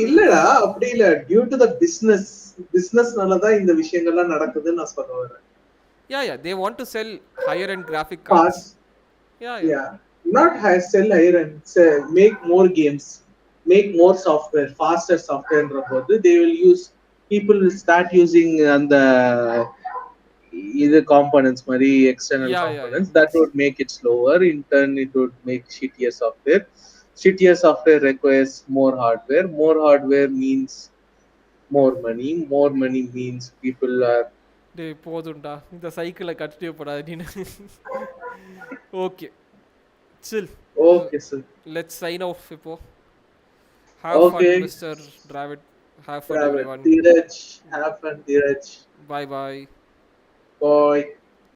இல்லடா அப்படி இல்ல, டியூ டு த பிசினஸ்னால தான் இந்த விஷயங்கள்லாம் நடக்குதுன்னு நான் சொல்ல வரேன். Yeah they want to sell higher end graphic cards. Yeah, not sell higher end, make more games, make more software, faster software போது they will use, people will start using அந்த இது components மாதிரி external components that would make it slower. In turn, it would make shittier software. Shittier software requires more hardware. More hardware means more money. More money means people are. டேய் போதும்டா இந்த சைக்கிளை continue பண்ணாத நீ. Okay chill. Okay, sir. Let's sign off இப்போ. Have fun, Mr. Dravid. Have fun, everyone. Dheeraj, have fun, Dheeraj. Bye. Bye.